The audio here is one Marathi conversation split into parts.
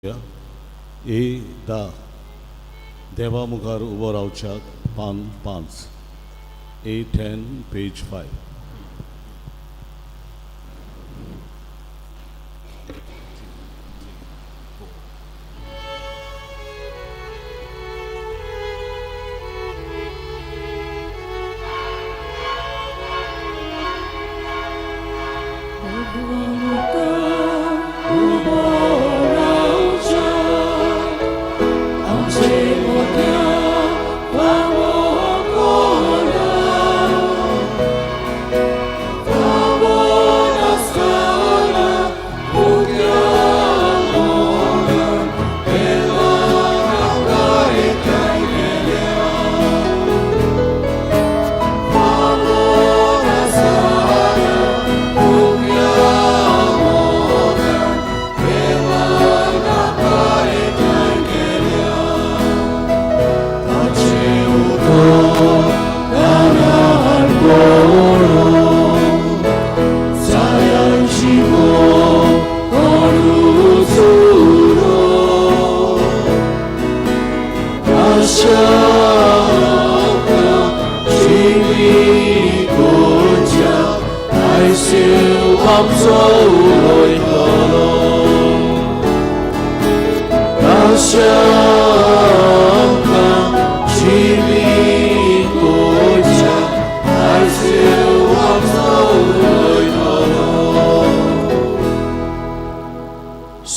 एकदा देवा मुखार उबो रावच्याक पान 5 A10 पेज 5.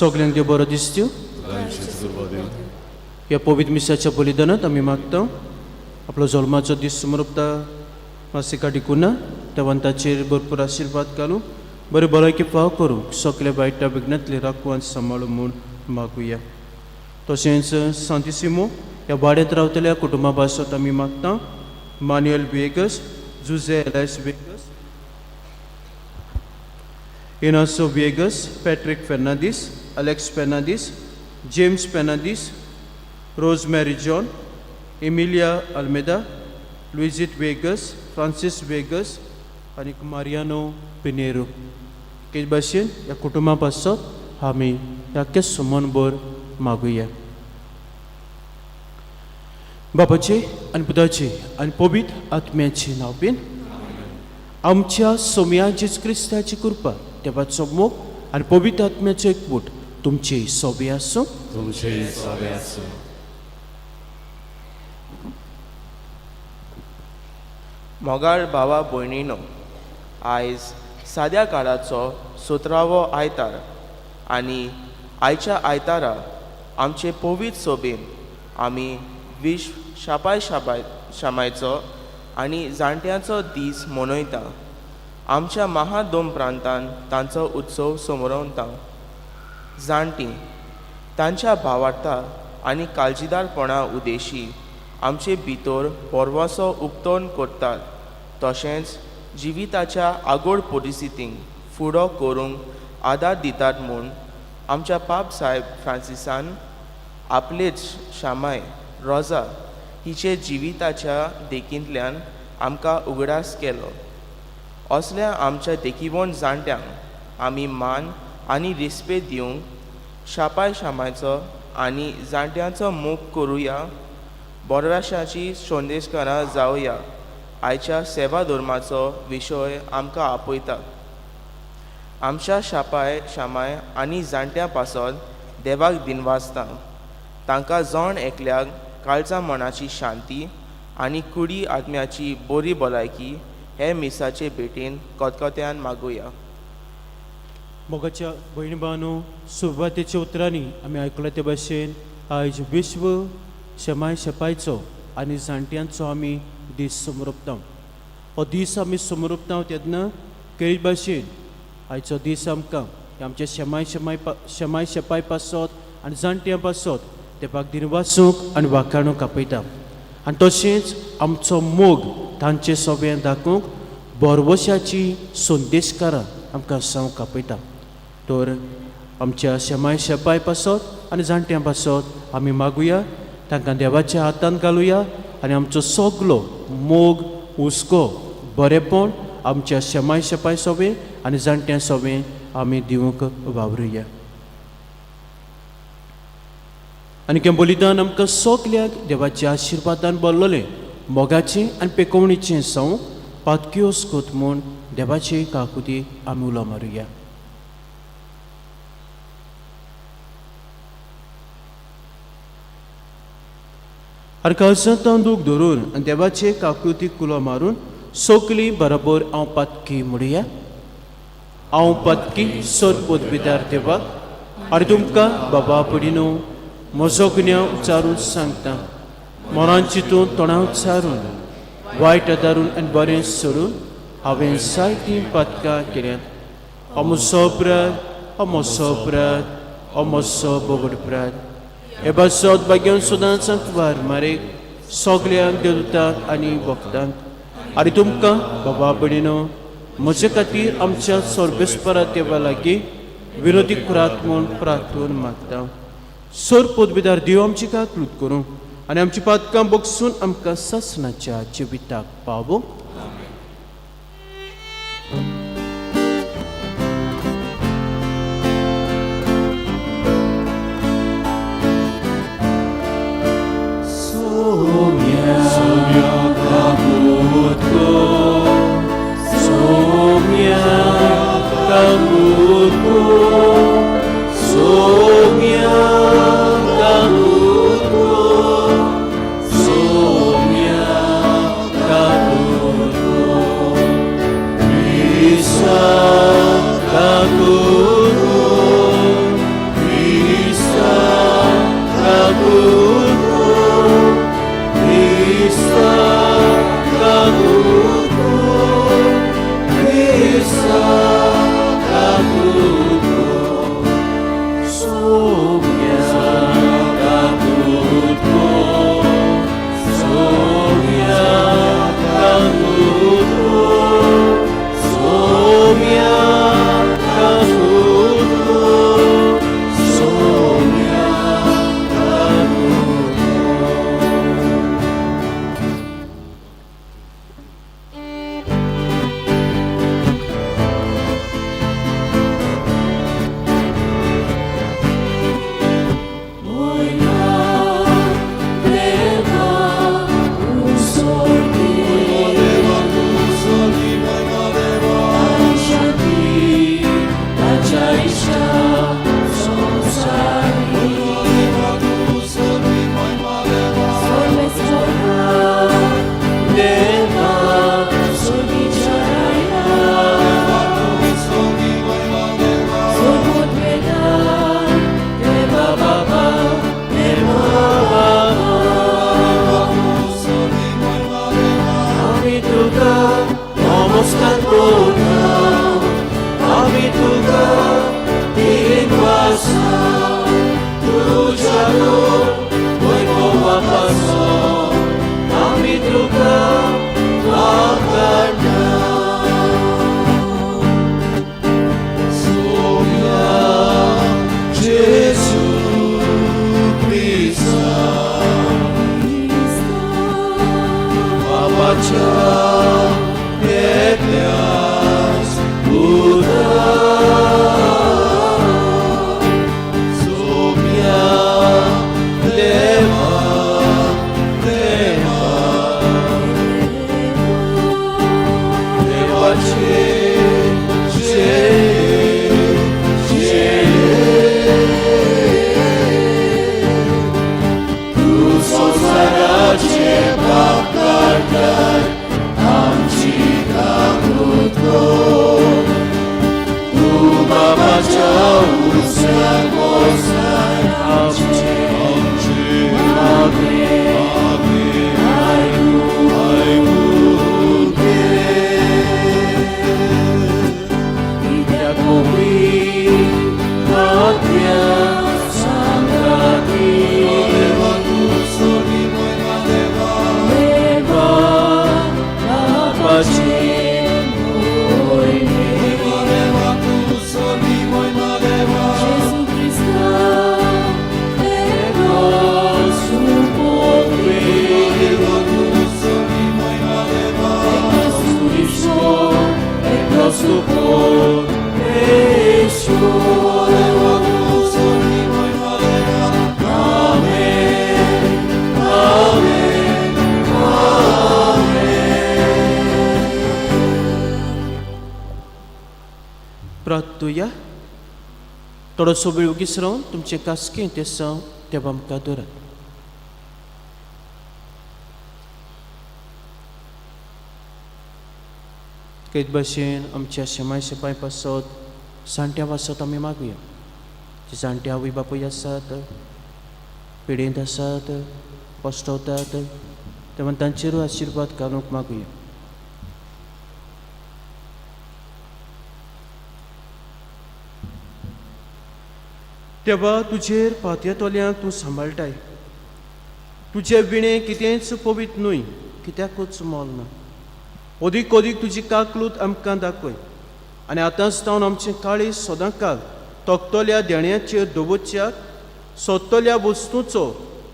सगळ्यांक देव बरो दिसच्यो. ह्या पवित्र मिसाच्या बलिदानात आमी मागता आपलो जल्माचो दीस समोरता मासिका डिकुना देवांताचेर भरपूर आशिर्वाद घालूं बरे भलायकी फाव करूंक सगळे वायटा विघ्नांतले राखवान सांबाळूं म्हूण मागुया. तशेंच सांतिसिमो ह्या वाड्यांत रावतल्या कुटुंबा पासत आमी मागता Manuel Viegas, Jose Elias Viegas, Inacio Viegas, Patrick Fernandes, Alex Fernandes, James Fernandes, Rosemary John, Emilia Almeida, Luisito Vegas, Francis Vegas आणि Mariano Pinheiro. के भाशेन ह्या कुटुंबा पासत आमी ह्या समनभर मागुया. बापाचे आनी पुताचे आनी पवित्र आत्म्याचे नांव बीन आमच्या सोम्या जेजू क्रिस्ताची कृपा देवाचो मोग आनी पवित्र आत्म्याचो एकवट तुमचे सोबे आसूं. मोगाळ भावा भयणीनो, आयज साद्या काळाचो 17वो आयतार आनी आयच्या आयतारा आमचे पवित्र सोबेन आमी विश्व शापाय शामायचो आनी जाणट्यांचो दीस मनयता. आमच्या महादोम प्रांतान तांचो उत्सव समोरवता. जाणटी तांच्या भावार्था आनी काळजीदारपणा उद्देशी आमचे भितर परवासो उक्तोन करतात. तशेंच जिविताच्या आगोड परिस्थितींक फुडो करूंक आदार दितात म्हूण आमच्या पाप साहेब फ्रांसिसान आपलेच शामाय रोजा हिचे जिविताच्या देखींतल्यान आमकां उगडास केलो. असल्या आमच्या देखीवण जाणट्यांक आमी मान आनी रिस्पेद दिवंक शापाय शामायचो आनी जाणट्यांचो मोग करुया. बोरव्याशाची संदेशकारां जावया आयच्या सेवा धर्माचो विशय आमकां आपयता. आमच्या शापाय शामाय आनी जाणट्यां पासत देवाक दिनवासता. तांकां जण एकल्याक काळजा मनाची शांती आनी कुडी आत्म्याची बरी भलायकी हे मिसाचे भेटेन कोतकोत्यान मागुया. मोगाच्या भयणी भावांनो, सुरवातेच्या उतरांनी आमी आयकलां ते भाशेन आयज विश्व शमाय शपायचो आनी जाणट्यांचो आमी दीस समोरपता. हो दीस आमी समोरपता तेन्ना केरी भाशेन आयचो दीस आमकां आमचे शमाय शपाय पासत आनी जाणट्यां पासत देवाक दिनवासूंक आनी वाखाणूंक आपयता. आनी तशेंच आमचो मोग तांचे सोबे दाखोवंक बोरवशाची संदेशकारां आमकां सांगूंक आपयता. तर आमच्या शमाय शपाय पासत आनी जाणट्यां पासत आमी मागुया, तांकां देवाच्या हातांत घालुया आनी आमचो सगलो मोग हुस्को बरेपण आमच्या शमाय शपाय सोबे आनी जाणट्यां सोबे आमी दिवंक वावरुया. आनी हें बलिदान आमकां सगल्याक देवाच्या आशिर्वादान भरलेलें मोगाचें आनी पेकोवणीचें जावं पातक्यो वचत म्हूण देवाचे काकुती आमी उलो मारुया. आनी काळजांत तांदूळ धरून आनी देवाचे काकुतीक उलो मारून सगलीं बरोबर हांव पातकी म्हणुया. हांव पातकी सर पोदविदार देवाक आनी तुमकां बाबा पडिनो म्हजो गुन्यांव उच्चारून सांगता. मनान चिंतून तोंडां उच्चारून वायट आदारून आनी बरें सोडून हांवें जायतीं पातकां केल्यात. हो म्हजो अपराध, हो म्हजो अपराध, हो म्हजो बोबड अपराध. हे बाजूत भाग्यान सदांच वार मारेक सगल्यांक देवतांक आनी भक्तांक आनी तुमकां बाबा भयणीनो म्हजे खातीर आमच्या सर्वेस्परा देवा लागीं विरोधी करात म्हूण प्रार्थून मागता. सर पोदविदार देव आमची काकूत करूं आनी आमची पातकां बगसून आमकां सासणाच्या जिविताक पावो. मागुया. थोडोसो वेळ उगीच रावन तुमचे कासकें तें सांव देवा आमकां धरात. तेच भाशेन आमच्या शेमाय शेपाय पासत जाणट्या वासत आमी मागुया. जे जाणटे आवय बापूय आसात, पिडेंत आसात, पस्तावतात, तेव्हा तांचेरूय आशिर्वाद घालूंक मागुया. देवा, तुजेर पातयेतोल्यांक तूं सांबाळटाय. तुजे विणे कितेंच पवीत न्हय, कित्याकूच मोल ना. ओदीक ओदीक तुजी काकलूत आमकां दाखय आनी आतांच जावन आमचें काळीज सदांकाल तोखतोल्या देण्याचेर दवरच्याक सोदतल्या वस्तूंचो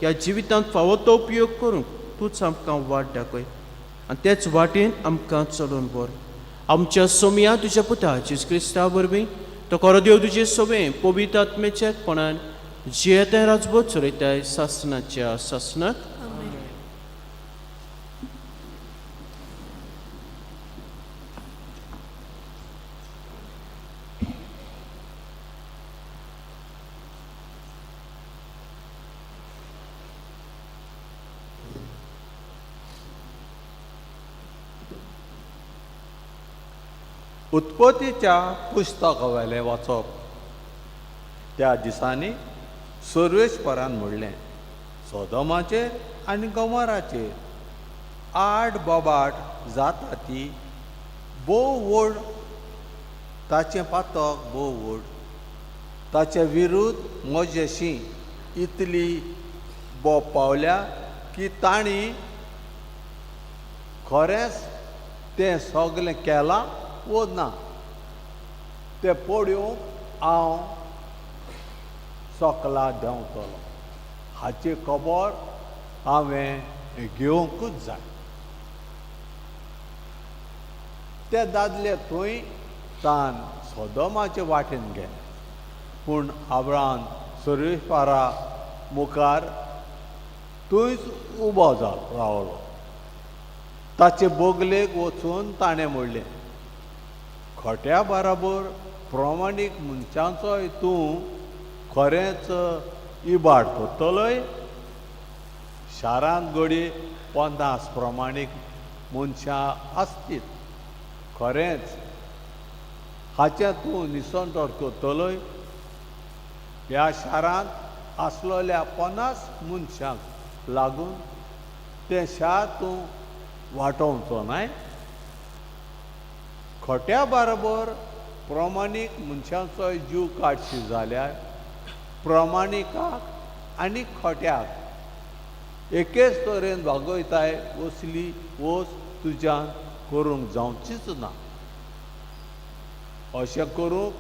ह्या जिवितांत फावो तो उपयोग करूंक तूंच आमकां वाट दाखय आनी तेच वाटेन आमकां चलोवन व्हर. आमच्या सोमया तुज्या पुता जेजू क्रिस्ता वरवीं तो खरो देव तुजे सोबे पवित्र आत्मेच्या एकपणान जियेताय राजभोग चलयताय सासणाच्या सासणाक. उत्पत्तीच्या पुस्तकावेलें वाचप. त्या दिसांनी सर्वेस्परान म्हणलें, सोदोमाचेर आनी गोमोराचेर 8 बोबाट जाता ती बोव व्हड, ताचें पातक बोव व्हड. ताचे विरुद्ध म्हजेशी इतली बोब पावल्या की तांणी खरेंच तें सगलें केलां वो ना तें पळोवंक हांव सोकला देंवतलो. हाची खबर हांवें घेवंकूच जाय. ते दादले थंय तान सोदोमाचे वाटेन गेले. पूण अब्राम सर्वेस्परा मुखार थंयच उबो रावलो. ताचे बोगलेक वचून ताणें म्हणलें, खोट्या बराबर प्रमाणीक मनशांचोय तूं खरेंच इबाड करतलोय? शारांत घडये 50 प्रमाणीक मनशां आसतीत. खरेंच हाचें तूं निसंतोड करतलोय? ह्या शारांत आसलोल्या 50 मनशांक लागून तें शार तूं वांटोवचो न्हय? खोट्या बरोबर प्रमाणीक मनशांचोय जीव काडशी जाल्यार प्रमाणिकाक आनी खोट्याक एकेच तरेन वागयताय असली वस्त तुज्यान करूंक जावचीच ना. अशें करूंक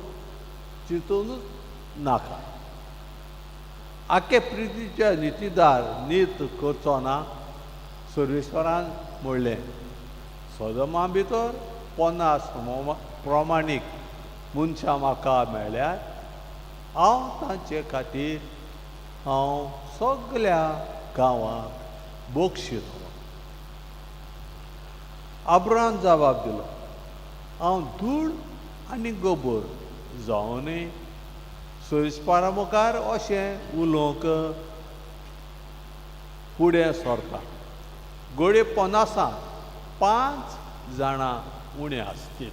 चिंतूनच नाका. आखे प्रितीचे नितीदार नीत करचो ना. सर्वेस्परान म्हणलें, सोदोमा भितर 50 प्रमाणीक मनशां म्हाका मेळ्ळ्यार हांव तांचे खातीर हांव सगळ्या गांवांक बक्षितलो. अब्राम जबाब दिलो, हांव धूळ आनी गोबर जावनय सर्वेस्परा मुखार अशें उलोवंक फुडें सरता. घडये 50 5 जाणां उणे आसतीत.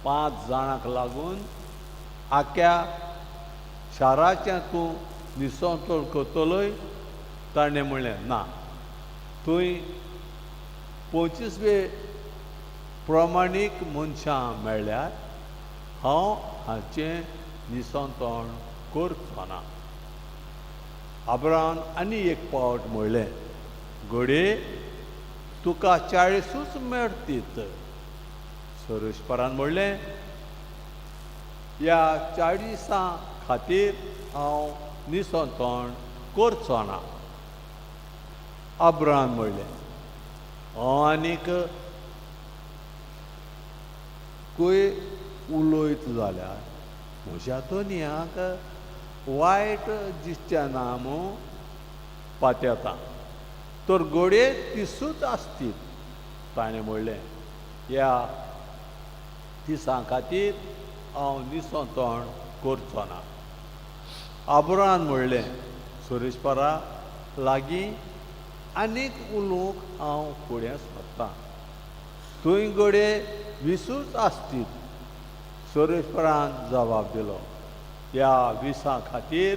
5 जाणांक लागून आख्या शाराचें तूं निसंतोड करतलोय? ताणें म्हणलें, ना. थंय 25 प्रमाणीक मनशां मेळ्ळ्यार हांव हाचें निसंतोड करचो ना. अब्राम आनी एक पावट म्हणलें, घडये तुका 40 मेळटीत. सर्वेस्परान म्हणलें, ह्या 40 खातीर हांव निसंतोड करचो ना. अब्राम म्हणलें, हांव आनीक खंय उलयत जाल्यार म्हज्या तोनयाक वायट दिसचें ना मूं पातयेता. तर घडये 30 आसतीत. ताणें म्हणलें, ह्या 30 खातीर हांव निसंतोण करचो ना. आब्रामान म्हणलें, सुरेशपरा लागीं आनीक उलोवंक हांव फुडें सरतां. थंय घडये 20 आसतील. सुरेशपरान जबाब दिलो, ह्या 20 खातीर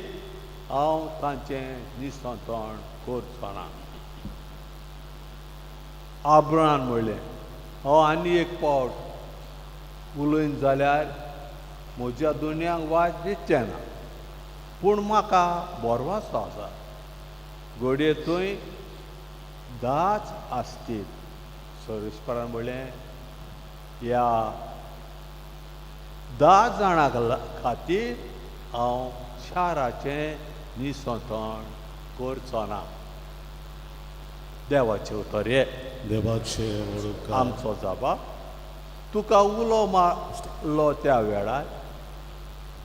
हांव तांचें निसंतोण करचो ना. आब्रामान म्हणलें, हांव आनी एक पावट उलयन जाल्यार म्हज्या दोनयांक वाज दिसचें ना, पूण म्हाका बोरवासो आसा. घडये थंय 10 आसतील. सुरेशपरान म्हणलें, ह्या 10 जाणांक खातीर हांव शाराचें निसंतोण करचो ना. देवाचें उतर हें. देवाचे वडकार आमचो जबाब, तुका उलो मारलो त्या वेळार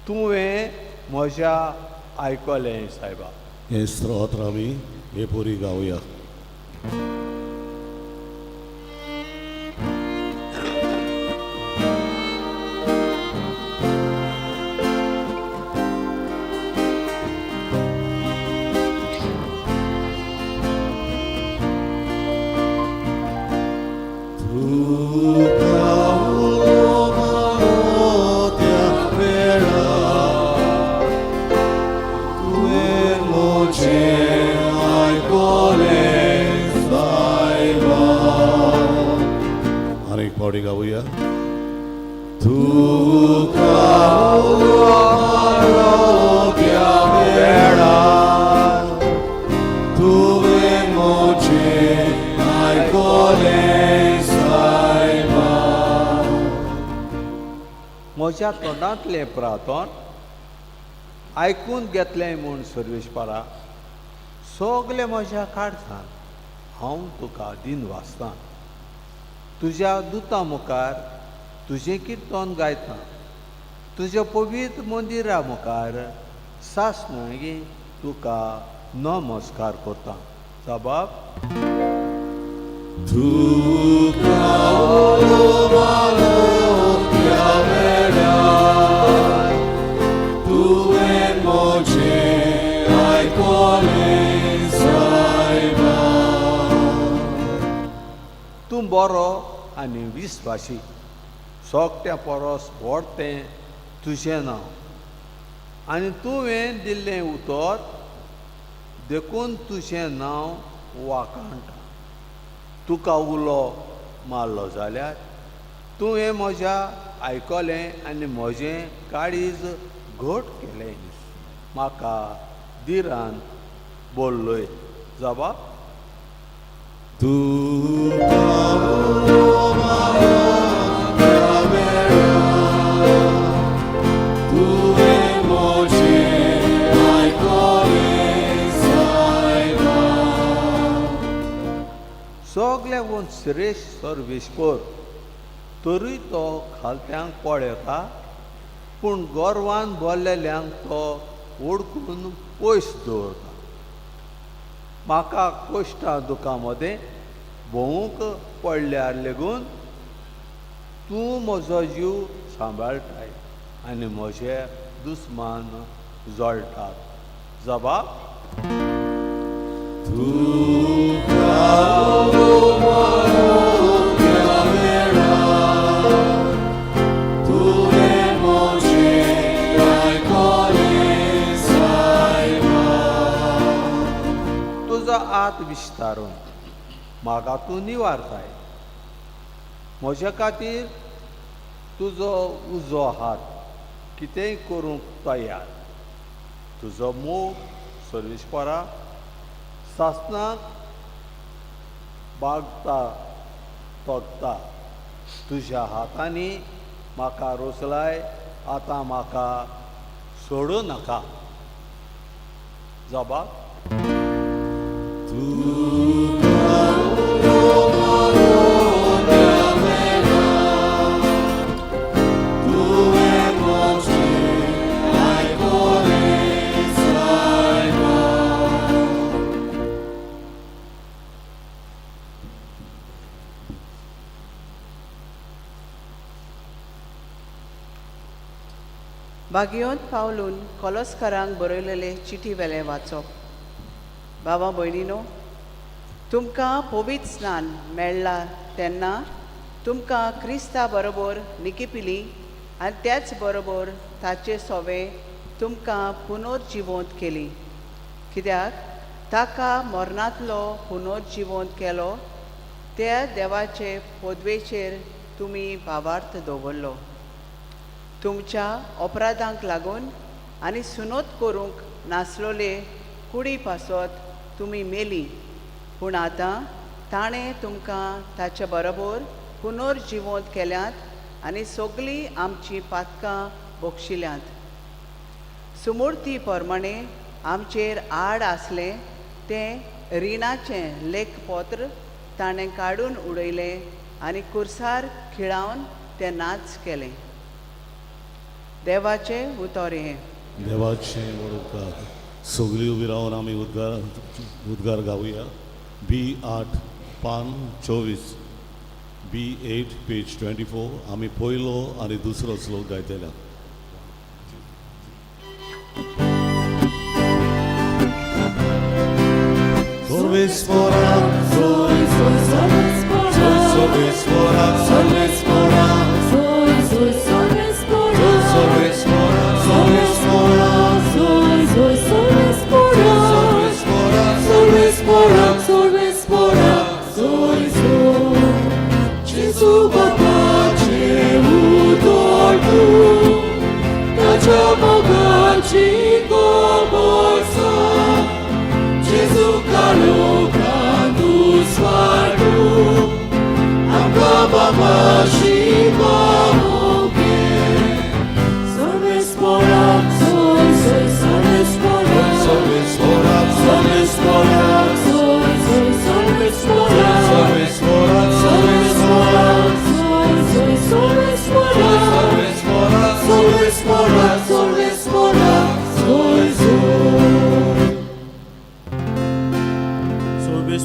तुवें म्हज्या आयकलें सायबा. हे स्तोत्र आमी हे पोरी गावया. अनेक पावडी गावया. तुका त्या वेळार तुवें म्हजें आयकलें सायबा. म्हज्या तोंडांतलें प्रार्थन आयकून घेतलें म्हूण सर्वेश्वरा, सगले म्हज्या काळजान हांव तुका दिन वाचतां. तुज्या दुता मुखार तुजें किर्तन गायतां. तुज्या पवित्र मंदिरा मुखार सासणांगी तुका नमस्कार करतां. जबाब, तुका त्या वेळार तुवें म्हजें आयकलें सायबा. तूं बरो आनी विस्वासी, सोगट्या परस व्हड तें तुजें नांव आनी तुवें दिल्लें उतर देखून तुजें नांव वाखाणटा. तुका उलो मारलो जाल्यार तुवें म्हज्या आयकलें आनी म्हजें काळीज घट केलें. म्हाका दिरान बोल्लोय. जबाब, तुका तुवें म्हजें आयकलें सायबा. सगल्याकून श्रेश्ठ सर्वेश्वर, तरी तो खालत्यांक पळयता, पूण गोरवान भरलेल्यांक तो ओडकून पयस दवरता. म्हाका कश्टां दुखां मदें भोवूंक पडल्यार लेगून तूं म्हजो जीव सांबाळटाय आनी म्हजे दुस्मान जोडटात. जबाब, तुका त्या वेळार तुवें म्हजें आयकलें सायबा. तुजो हात विस्तारून म्हाका तूं निवारताय. म्हजे खातीर तुजो उजो हात कितेंय करूंक तयार. तुजो मोग सर्वेश्वरा सासणाक बागता तोडटा. तुज्या हातांनी म्हाका रोसलाय, आतां म्हाका सोडूं नाका. जबाब, तुवें म्हजें आयकलें सायबा. बागयोंत पावलून कॉलोस्कारांक बरयलेले चिठी वेले वाचप. बाबा भयणीनो, तुमकां पवित्र स्नान मेळ्ळां तेन्ना तुमकां क्रिस्ता बरोबर निकिपिली आनी त्याच बरोबर ताचे सोवे तुमकां पुनर्जिवंत केली. कित्याक ताका मरणांतलो पुनर्जिवंत केलो त्या देवाचे पदवेचेर तुमी भावार्थ दवरलो. तुमच्या अपराधांक लागून आनी सुनोत करूंक नासलोले कुडी पासत तुमी मेली, पूण आतां ताणें तुमकां ताचे बरोबर पुनर्जिवंत केल्यांत आनी सगळीं आमचीं पातकां बक्षिल्यांत. सुमूर्ती प्रमाणे आमचेर आड आसलें तें रिणाचें लेखपत्र ताणें काडून उडयलें आनी कुर्सार खिळावन तें नाच केलें. देवाचें उतर हें. देवाचे वडोवकार सगळीं उबी रावन आमी उद्गार गावया. B8 पान 24, B8 पेज 24. आमी पयलो आनी दुसरो श्लोक गायतल्या. Solves fora, solves fora, solves fora, solves fora, solves fora, solves fora, solves fora, solves fora, solves fora, solves fora, Gesù pace udorku, tacia bogaci gomosa. Gesù calo candu swardu, acaba mashima moge. Solves fora, solves fora, solves fora, solves fora, solves fora, solves fora, solves fora, solves fora, solves fora, solves fora, solves fora,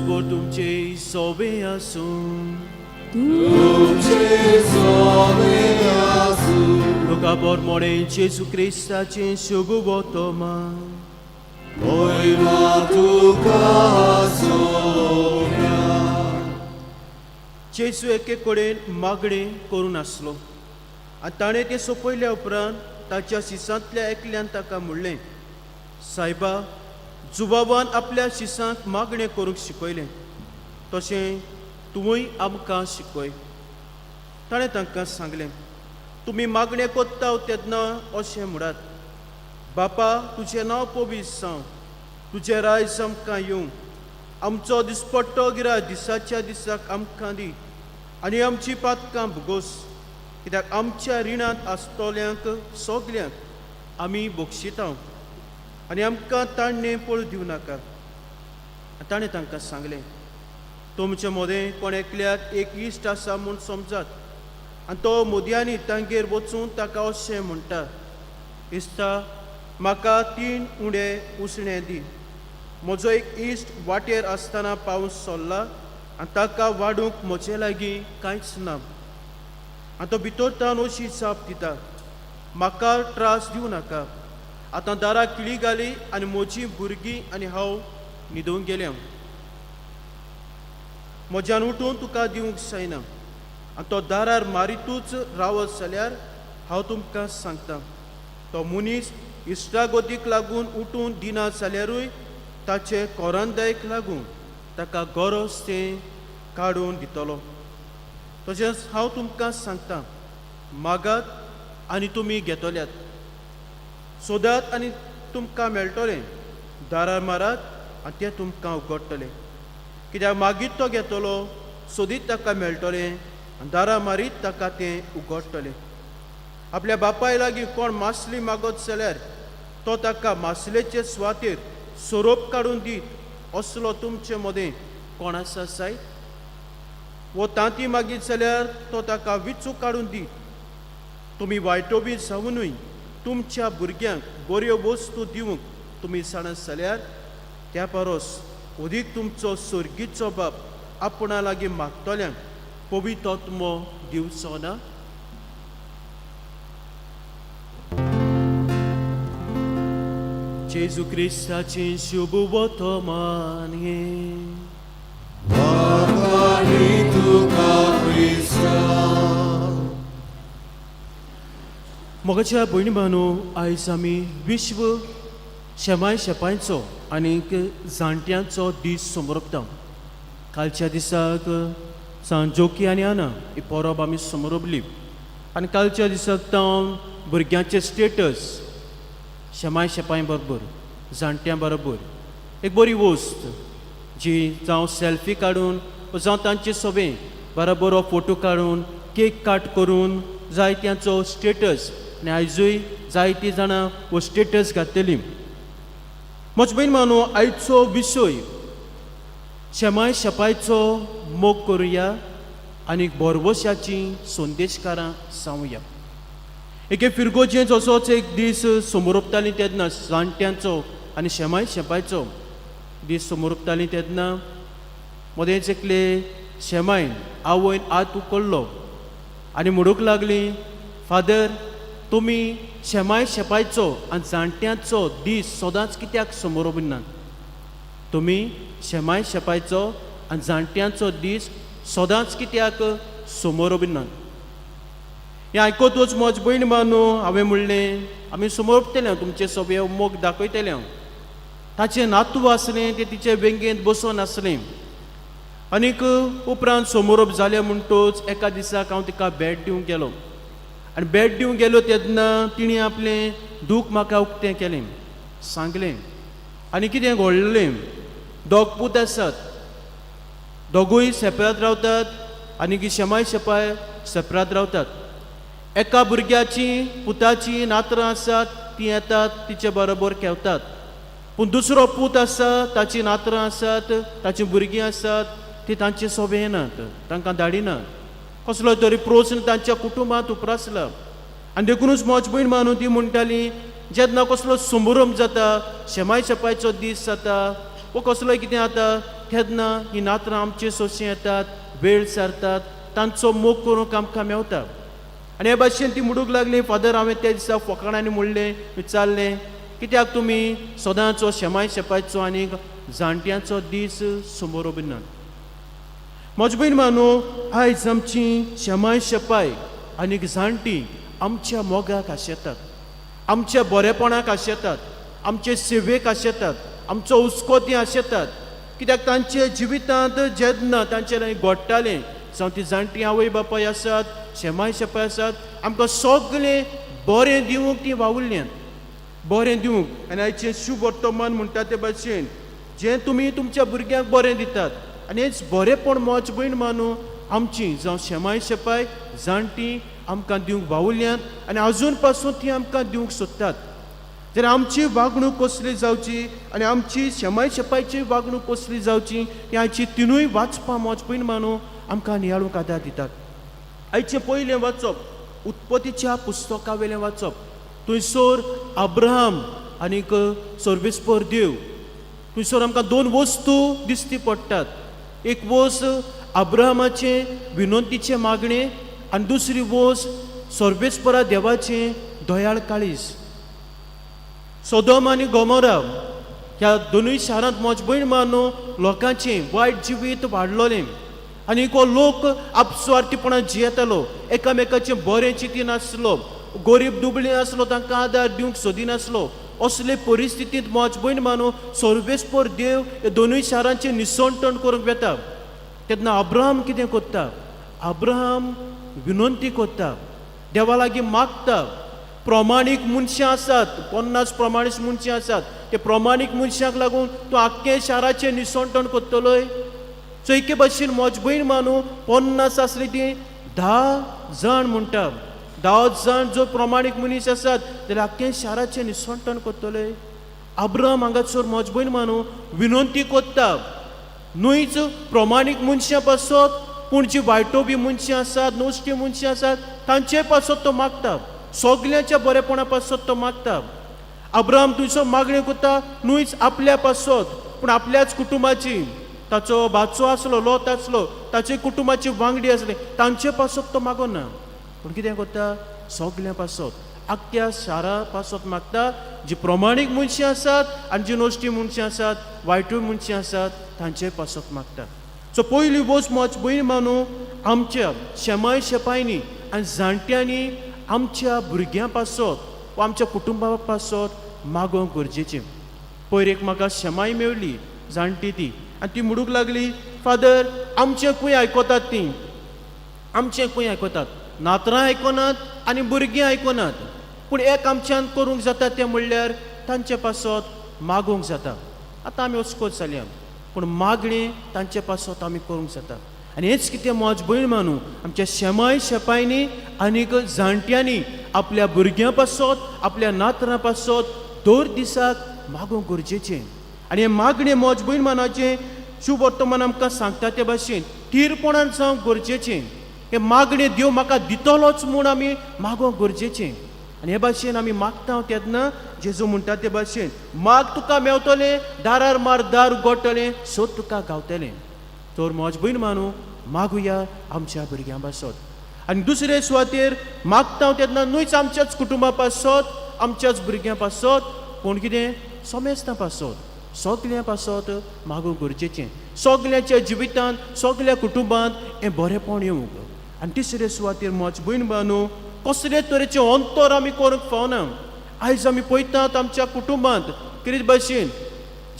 Por तुमचे सोबे आसूं Luce sole asu, लोका मोडे जेजू क्रिस्ताचे शुभ वर्तमान oima tuca sovia. जेजू एके कडेन मागणें करून आसलो आनी ताणें तें सोंपयल्या उपरांत ताच्या शिसांतल्या एकल्यान ताका म्हणलें, सायबा, जुबाबान आपल्या शिसांक मागणें करूंक शिकयलें, तशें तुवूय आमकां शिकय. ताणें तांकां सांगलें, तुमी मागणें कोत्ता तेन्ना अशें म्हणात, बापा, तुजें नांव पवित्र जावं, तुजें रायज आमकां येवं, आमचो दिसपट्टो गिराय दिसाच्या दिसाक आमकां दी, आनी आमची पातकां भुगोस, कित्याक आमच्या रिणांत आसतल्यांक सगल्यांक आमी बक्षिता, आनी आमकां ताणें पळू दिवं नाका. ताणें तांकां सांगलें, तुमचे मदें कोण एकल्याक एक इश्ट आसा म्हूण समजात, आनी तो मोदयांनी तांगेर वचून ताका अशें म्हणटा, इश्ता, म्हाका 3 उंडे उसणें दी. म्हजो एक इश्ट वाटेर आसतना पावून सोल्ला आनी ताका वाडूंक म्हजे लागीं कांयच ना. आनी तो भितरतान अशी जाप दिता, म्हाका त्रास दिवं नाका, आतां दारां किळी घाली आनी म्हजीं भुरगीं आनी हांव न्हिदून गेल्या. म्हज्यान उठून तुका दिवंक जायना. आनी तो दारार मारितूच रावत जाल्यार हांव तुमकां सांगतां, तो मनीस इश्टागोतीक लागून उठून दिना जाल्यारूय ताचे कोरांदायक लागून ताका गरज तें काडून दितलो. तशेंच हांव तुमकां सांगतां, मागात आनी तुमी घेतल्यात, सोदात आनी तुमकां मेळटलें, दारार मारात आनी तें तुमकां उगडटलें. कित्याक मागीत तो घेतलो, सोदीत ताका मेळटलें, आनी दारां मारीत ताका तें उगडटलें. आपल्या बापाय लागीं कोण मासली मागत जाल्यार तो ताका मासलेचे सुवातेर सोरोप काडून दीत, असलो तुमचे मदें कोण आसा जायत? वो तांती मागीत जाल्यार तो ताका विचू काडून दीत. तुमी वायटो बी जावनूय तुमच्या भुरग्यांक बऱ्यो वस्तू दिवंक तुमी जाणत जाल्यार त्या परस अदीक तुमचो स्वर्गीचो बाप आपणा लागीं मागतल्यांक पवित्र आत्मो दिवचो ना? जेजू क्रिस्ताचे शुभ वर्तमान हे वाकाडी तुका क्रिस्ता मोगाच्या भयणी भानो आयज आमी विश्व शेमाय शेपायचो आनीक जाणट्यांचो दीस समोरपता. कालच्या दिसाक सांजोकी आनी आना ही परब आमी समोरबली आनी कालच्या दिसाक जावन भुरग्यांचे स्टेटस शेमाय शेपाय बरोबर जाणट्यां बरोबर एक बरी वस्त जी जावं सेल्फी काडून जावं तांचे सोबे बरोबर हो फोटो काडून केक काट करून जायत्यांचो स्टेटस आनी आयजूय जायतीं जाणां हो स्टेटस घातलेली. म्हजे बहीण मानू आयचो विशय शेमाय शेपायचो मोग करुया आनी बोरवोशाची संदेशकारां जावया. एके फिरगोजें जसोच एक दीस समोरपतालीं तेन्ना जाणट्यांचो आनी शेमाय शेपायचो दीस समोरपतालीं तेन्ना मदेंच एकले शेमायन आवयन हात उखल्लो आनी म्हणूंक लागली, फादर तुमी शेमाय शेपायचो आनी जाणट्यांचो दीस सदांच कित्याक समोरबिनात? तुमी शेमाय शेपायचो आनी जाणट्यांचो दीस सदांच कित्याक समोरबिनात? हें आयकतूच म्हज भयण बानू हांवें म्हणलें आमी समोरपतले तुमचे सोबे मोग दाखयतले. ताचें नातू आसलें तें तिचे वेंगेंत बसून आसलें आनीक उपरांत समोरप जालें म्हणटूच एका दिसाक हांव तिका भेट दिवंक गेलो आनी भेट दिवंक गेलो तेन्ना तिणें आपलें दूख म्हाका उक्तें केलें, सांगलें आनी कितें घडलें. दोग पूत आसात, दोगूय सेपरेट रावतात आनी शेमाय शेपाय सेपरेट रावतात. एका भुरग्याची पुताची नात्रां आसात तीं येतात तिचे बरोबर खेवतात, पूण दुसरो पूत आसा ताची नात्रां आसात ताची भुरगीं आसात ती तांचे सोबे येनात, तांकां धाडिनात. कसलो तरी प्रश्न तांच्या कुटुंबांत उप्रासला आनी देखूनच मोज भयण मानू ती म्हणटाली जेन्ना कसलो समारंभ जाता, शेमाय शेपायचो दीस जाता वो कसलोय कितें जाता तेन्ना ही नात्रां आमचे सोंशे येतात, वेळ सारतात, तांचो मोग करूंक आमकां मेवता. आनी हे भाशेन ती म्हणूंक लागली, फादर हांवें त्या दिसा फकाणांनी म्हणलें विचारलें कित्याक तुमी सदांच शेमाय शेपायचो आनी जाणट्यांचो दीस समोरबिनात? म्हजे भयण मानू आयज आमची शेमाय शेपाय आनी जाणटी आमच्या मोगाक आशेतात, आमच्या बरेपणाक आशेतात, आमचे सेवेक आशेतात, आमचो हुस्को ती आशेतात. कित्याक तांचे जिवितांत जेन्ना तांचे घडटालें जावं ती जाणटी आवय बापाय आसात, शेमाय शेपाय आसात, आमकां सगळें बरें दिवंक ती वावुरल्यांत, बरें दिवंक. आनी आयचें शुभ वर्तमान म्हणटा ते भाशेन जें तुमी तुमच्या भुरग्यांक बरें दितात आनी हेच बरेंपण मोज भयण मानू आमची जावं शेमाय शेपाय जाणटी आमकां दिवंक वावुरल्यांत आनी आजून पासून ती आमकां दिवंक सोदतात. जर आमची वागणूक कसली जावची आनी आमची शेमाय शेपायची वागणूक कसली जावची ती आयची तिनूय वाचपा मोज भयण मानू आमकां नियाळूंक आदार दितात. आयचें पयलें वाचप उत्पत्तीच्या पुस्तका वेलें वाचप. थंयसर अब्राहम आनीक सर्वेस्पर देव, थंयसर आमकां दोन वस्तू दिश्टी पडटात. एक वस अब्राहमाचे विनंतीचे मागणें आनी दुसरी वस सर्वेस्परा देवाचें दयाळ काळीज. सोदोम आनी गोमोरा ह्या दोनूय शारांत मोज भयण मानू लोकांचें वायट जिवीत वाडलोलें आनी हो लोक आपस्वार्थीपणान जियेतालो, एकामेकाचें बरें चिंतिनासलो, गरीब दुबळी आसलो तांकां आदार दिवंक सोदिनासलो. असले परिस्थितींत मोज भयण मानू सर्वेस्पर देव हे दोनूय शारांचें निसंटण करूंक येता. तेन्ना अब्राहम कितें करता? अब्राहम विनंती करता, देवा लागीं मागता. प्रमाणीक मनशां आसात, 50 प्रमाणीक मनशां आसात, ते प्रमाणीक मनशांक लागून तूं आख्खे शाराचें निसंटण करतलोय. सो एके भाशेन मोज भयण मानू 50 आसली ती 10 जाण म्हणटा, 10 जाण जो प्रमाणीक मनीस आसात जाल्यार आख्खे शाराचें निसंटण करतले. अब्राहम हांगासर मोज भयण मानू विनंती करता, न्हूच प्रमाणीक मनशां पासत पूण जी वायटो बी मनशां आसात, नोश्टी मनशां आसात तांचे पासत तो मागता, सगळ्यांच्या बरेपणा पासत तो मागता. अब्राहम थंयसर मागणी करता, न्हूच आपल्या पासत पूण आपल्याच कुटुंबाची, ताचो भाचो आसलो लोत आसलो, ताचे कुटुंबाची वांगडी आसले तांचे पासत तो मागना, पूण कितें करता? सगळ्यां पासत आख्या शारा पासत मागता जी प्रमाणीक मनशां आसात आनी जी नोश्टी मनशां आसात वायटूय मनशां आसात तांचे पासत मागता. सो पयली वोस मोच भयण मानू आमच्या शेमाय शेपायनी आनी जाणट्यांनी आमच्या भुरग्यां पासत वा आमच्या कुटुंबा पासत मागोवंक गरजेचें. पयर एक म्हाका शेमाय मेवली जाणटी ती आनी ती म्हणूंक लागली, फादर आमचें खंय आयकतात तीं, आमचें खंय आयकतात, नातरां आयकनात आनी भुरगीं आयकनात. पूण एक आमच्यान करूंक जाता तें म्हणल्यार तांचे पासत मागोवंक जाता. आतां आमी वचकोच जाल्या पूण मागणें तांचे पासत आमी करूंक जाता. आनी हेच कितें मोज भयण मानू आमच्या शेमाय शेपायनी आनीक जाणट्यांनी आपल्या भुरग्यां पासत आपल्या नातरां पासत दर दिसाक मागोवंक गरजेचें. आनी हे मागणें मोज भयण मानाचें शुभ वर्तमान आमकां सांगता ते भाशेन थीरपणान जावंक गरजेचें. हे मागणें देव म्हाका दितलोच म्हूण आमी मागोवंक गरजेचें. आनी हे भाशेन आमी मागता तेन्ना जेजू म्हणटा ते भाशेन माग तुका मेवतलें, दारार मार दार उगडटलें, सोद तुका गावतलें. तर मोज भयण मानू मागुया आमच्या भुरग्यां पासत. आनी दुसरे सुवातेर मागता तेन्ना न्हूच आमच्याच कुटुंबा पासत आमच्याच भुरग्यां पासत पूण कितें समेस्तां पासत सगल्या पासत मागूंक गरजेचें. सगल्याच्या जिवितांत सगल्या कुटुंबांत हें बरेंपण येवंक. आनी तिसरे सुवातेर मोज भयण मानू कसले तरेचें अंतर आमी करूंक फावना. आयज आमी पळयतात आमच्या कुटुंबांत कितें भाशेन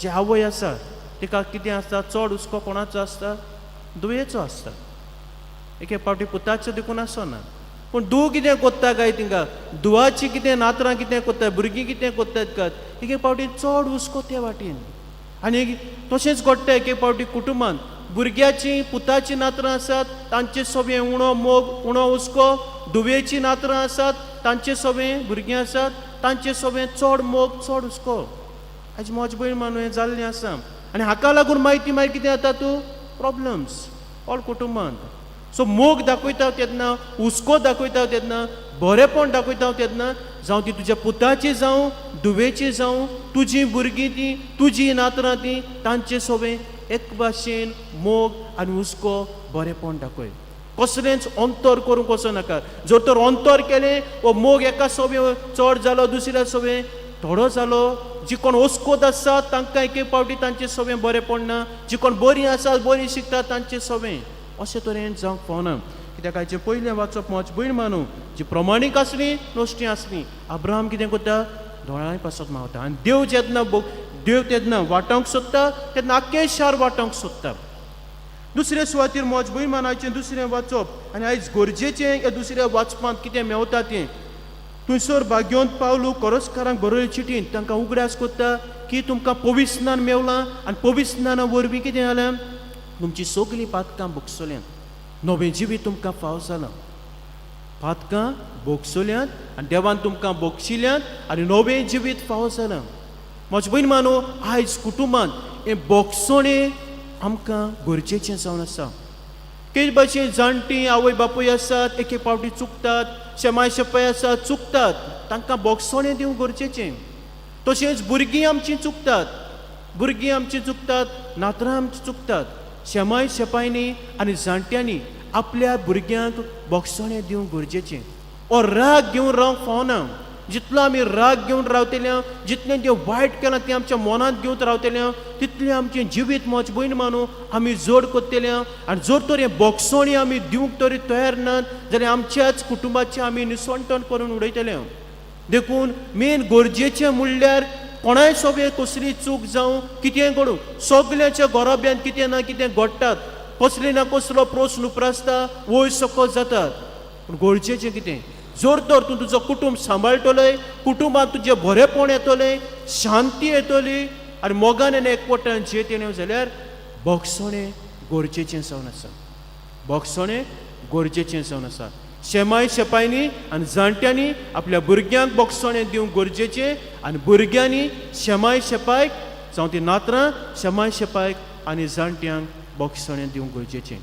जे आवय आसा तिका कितें आसता, चड हुस्को कोणाचो आसता, दुयेचो आसता. एके फावटी पुताचो देखून आसना पूण धूव कितें कोत्ता काय तिंका, धुवाची कितें नातरां कितें कोत्ता, भुरगीं कितें कोत्तात काय एके फावटी चड हुस्को ते वाटेन. आनी तशेंच घडटा एके फावटी कुटुंबांत भुरग्याची पुताची नातरां आसात तांचे सगळें उणो मोग उणो हुस्को, धुवेची नातरां आसात तांचे सगळें भुरगीं आसात तांचे सगळें चड मोग चड हुस्को. आयज मोज भयण मानू हें जाल्लें आसा. आनी हाका लागून मागीर कितें जाता तूं प्रॉब्लम्स ऑल कुटुंबांत. सो मोग दाखयता तेन्ना हुस्को दाखयता तेन्ना बरेंपण दाखयता तेन्ना जावं ती तुज्या पुताची जावं धुवेची जावं तुजीं भुरगीं तीं तुजीं नातरां तीं तांचे सगळें एक भाशेन मोग आनी हुस्को बरेंपण दाखय. कसलेंच अंतर करूंक वचो नाका. जर तर अंतर केलें वो मोग एका सगळें चड जालो दुसऱ्या सगळें थोडो जालो. जी कोण ओस्कोत आसात तांकां एक फावटी तांचें सगळें बरें पडना. जी कोण बरीं आसात बरीं शिकतात तांचें सगळें अशें तरेन जावंक फावना. कित्याक हाचें पयलें वाचप मोज भयण मानू जी प्रमाणीक आसलीं नोश्टीं आसलीं अब्राहम कितें करता, दोळांय पासत मावता. आनी देव जेन्ना देव तेन्ना वाटावंक सोदता तेन्ना आख्खें शार वाटावंक सोदता. दुसरे सुवातेर मोज भयण मानाचें दुसरें वाचप आनी आयज गरजेचें ह्या दुसऱ्या वाचपांत कितें मेवता तें थंयसर भाग्यवंत पावलू कोरोसकारांक बरयले चिटीन तांकां उगड्यास कोत्ता की तुमकां पवित्र स्नान मेवलां आनी पवित्र स्नाना वरवीं कितें जालें, तुमचीं सगलीं पातकां भोगसल्यांत, नवें जिवीत तुमकां फाव जालां. पातकां भोगसल्यांत आनी देवान तुमकां भोगशिल्यांत आनी नवें जिवीत फाव जालां. म्हजे भयण मानू आयज कुटुंबांत हें भोगसणें आमकां गरजेचें जावन आसा. के भाशेन जाणटीं आवय बापूय आसात एके फावटी चुकतात, शेमाय शेपाय आसात चुकतात, तांकां भोगसणें दिवंक गरजेचें. तशेंच भुरगीं आमचीं चुकतात, नातरां आमचीं चुकतात. शेमाय शेपायनी आनी जाणट्यांनी आपल्या भुरग्यांक भोगसणें दिवंक गरजेचें. हो राग घेवन रावंक फावना. जितलो आमी राग घेवन रावतले, जितलें तें वायट केलां तें आमच्या मनांत घेवन रावतले तितलें आमचें जिवीत मोज भयण मानू आमी जड कोत्तले. आनी जर तर हें भोगसणी आमी दिवंक तरी तयार नात जाल्यार आमच्याच कुटुंबाचें आमी निसवणटण करून उडयतले. देखून मेन गरजेचें म्हणल्यार कोणाय सगळें कसली चूक जावं कितें घडूं सगल्याच्या घराब्यांत कितें ना कितें घडटात. कसली ना कसलो प्रस्न उप्रासता, वयर सकयल जातात. पूण गरजेचें कितें, जर तर तूं तुजो कुटुंब सांबाळटलें, कुटुंबांत तुजें बरेंपण येतलें, शांती येतली आनी मोगान आनी एकवटान जियेतलें जाल्यार भोगसणें गरजेचें जावन आसा. भोगसणें गरजेचें जावन आसा. शेमाय शेपायनी आनी जाणट्यांनी आपल्या भुरग्यांक भोगसणें दिवंक गरजेचें आनी भुरग्यांनी शेमाय शेपायक जावं ती नातरां शेमाय शेपायक आनी जाणट्यांक भोगसणें दिवंक गरजेचें.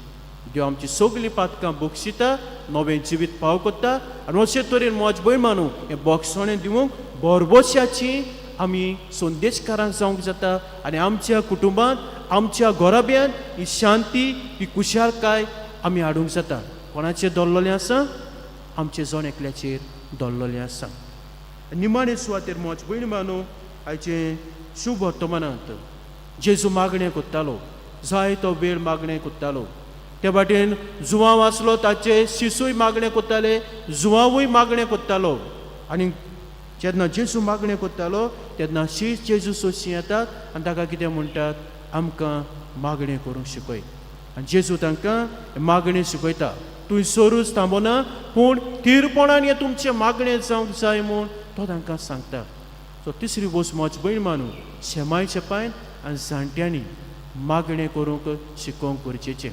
देव आमची सगलीं पातकां भोगशिता, नवें जिवीत फाव कोत्ता आनी अशे तरेन मोज भयण मानू हें भोगसणें दिवंक बरबश्याची आमी संदेशकारां जावंक जाता आनी आमच्या कुटुंबांत आमच्या घराब्यांत ही शांती ही कुशालकाय आमी हाडूंक जाता. कोणाचेर दल्लोलें आसा, आमचे जण एकल्याचेर दल्लोलें आसा. निमाणे सुवातेर मोच भयण मानू आयचे शुभ वर्तमानांत जेजू मागणें कोत्तालो, जाय तो वेळ मागणें कोत्तालो. त्या वाटेन जुवांव आसलो ताचे शिसूय मागणें कोत्ताले, जुवांवूय मागणें कोत्तालो. आनी जेन्ना जेजू मागणें कोत्तालो तेन्ना शीश जेजू सोशी येतात आनी ताका कितें म्हणटात, आमकां मागणें करूंक शिकय. आनी जेजू तांकां मागणें शिकयता. तुवें सोरूच थांबना, पूण थीरपणान हें तुमचें मागणें जावंक जाय म्हूण तो तांकां सांगता. सो तिसरी वस्त मोच भयण मानू शेमाय शेपायन आनी जाणट्यांनी मागणें करूंक शिकोवंक गरजेचें.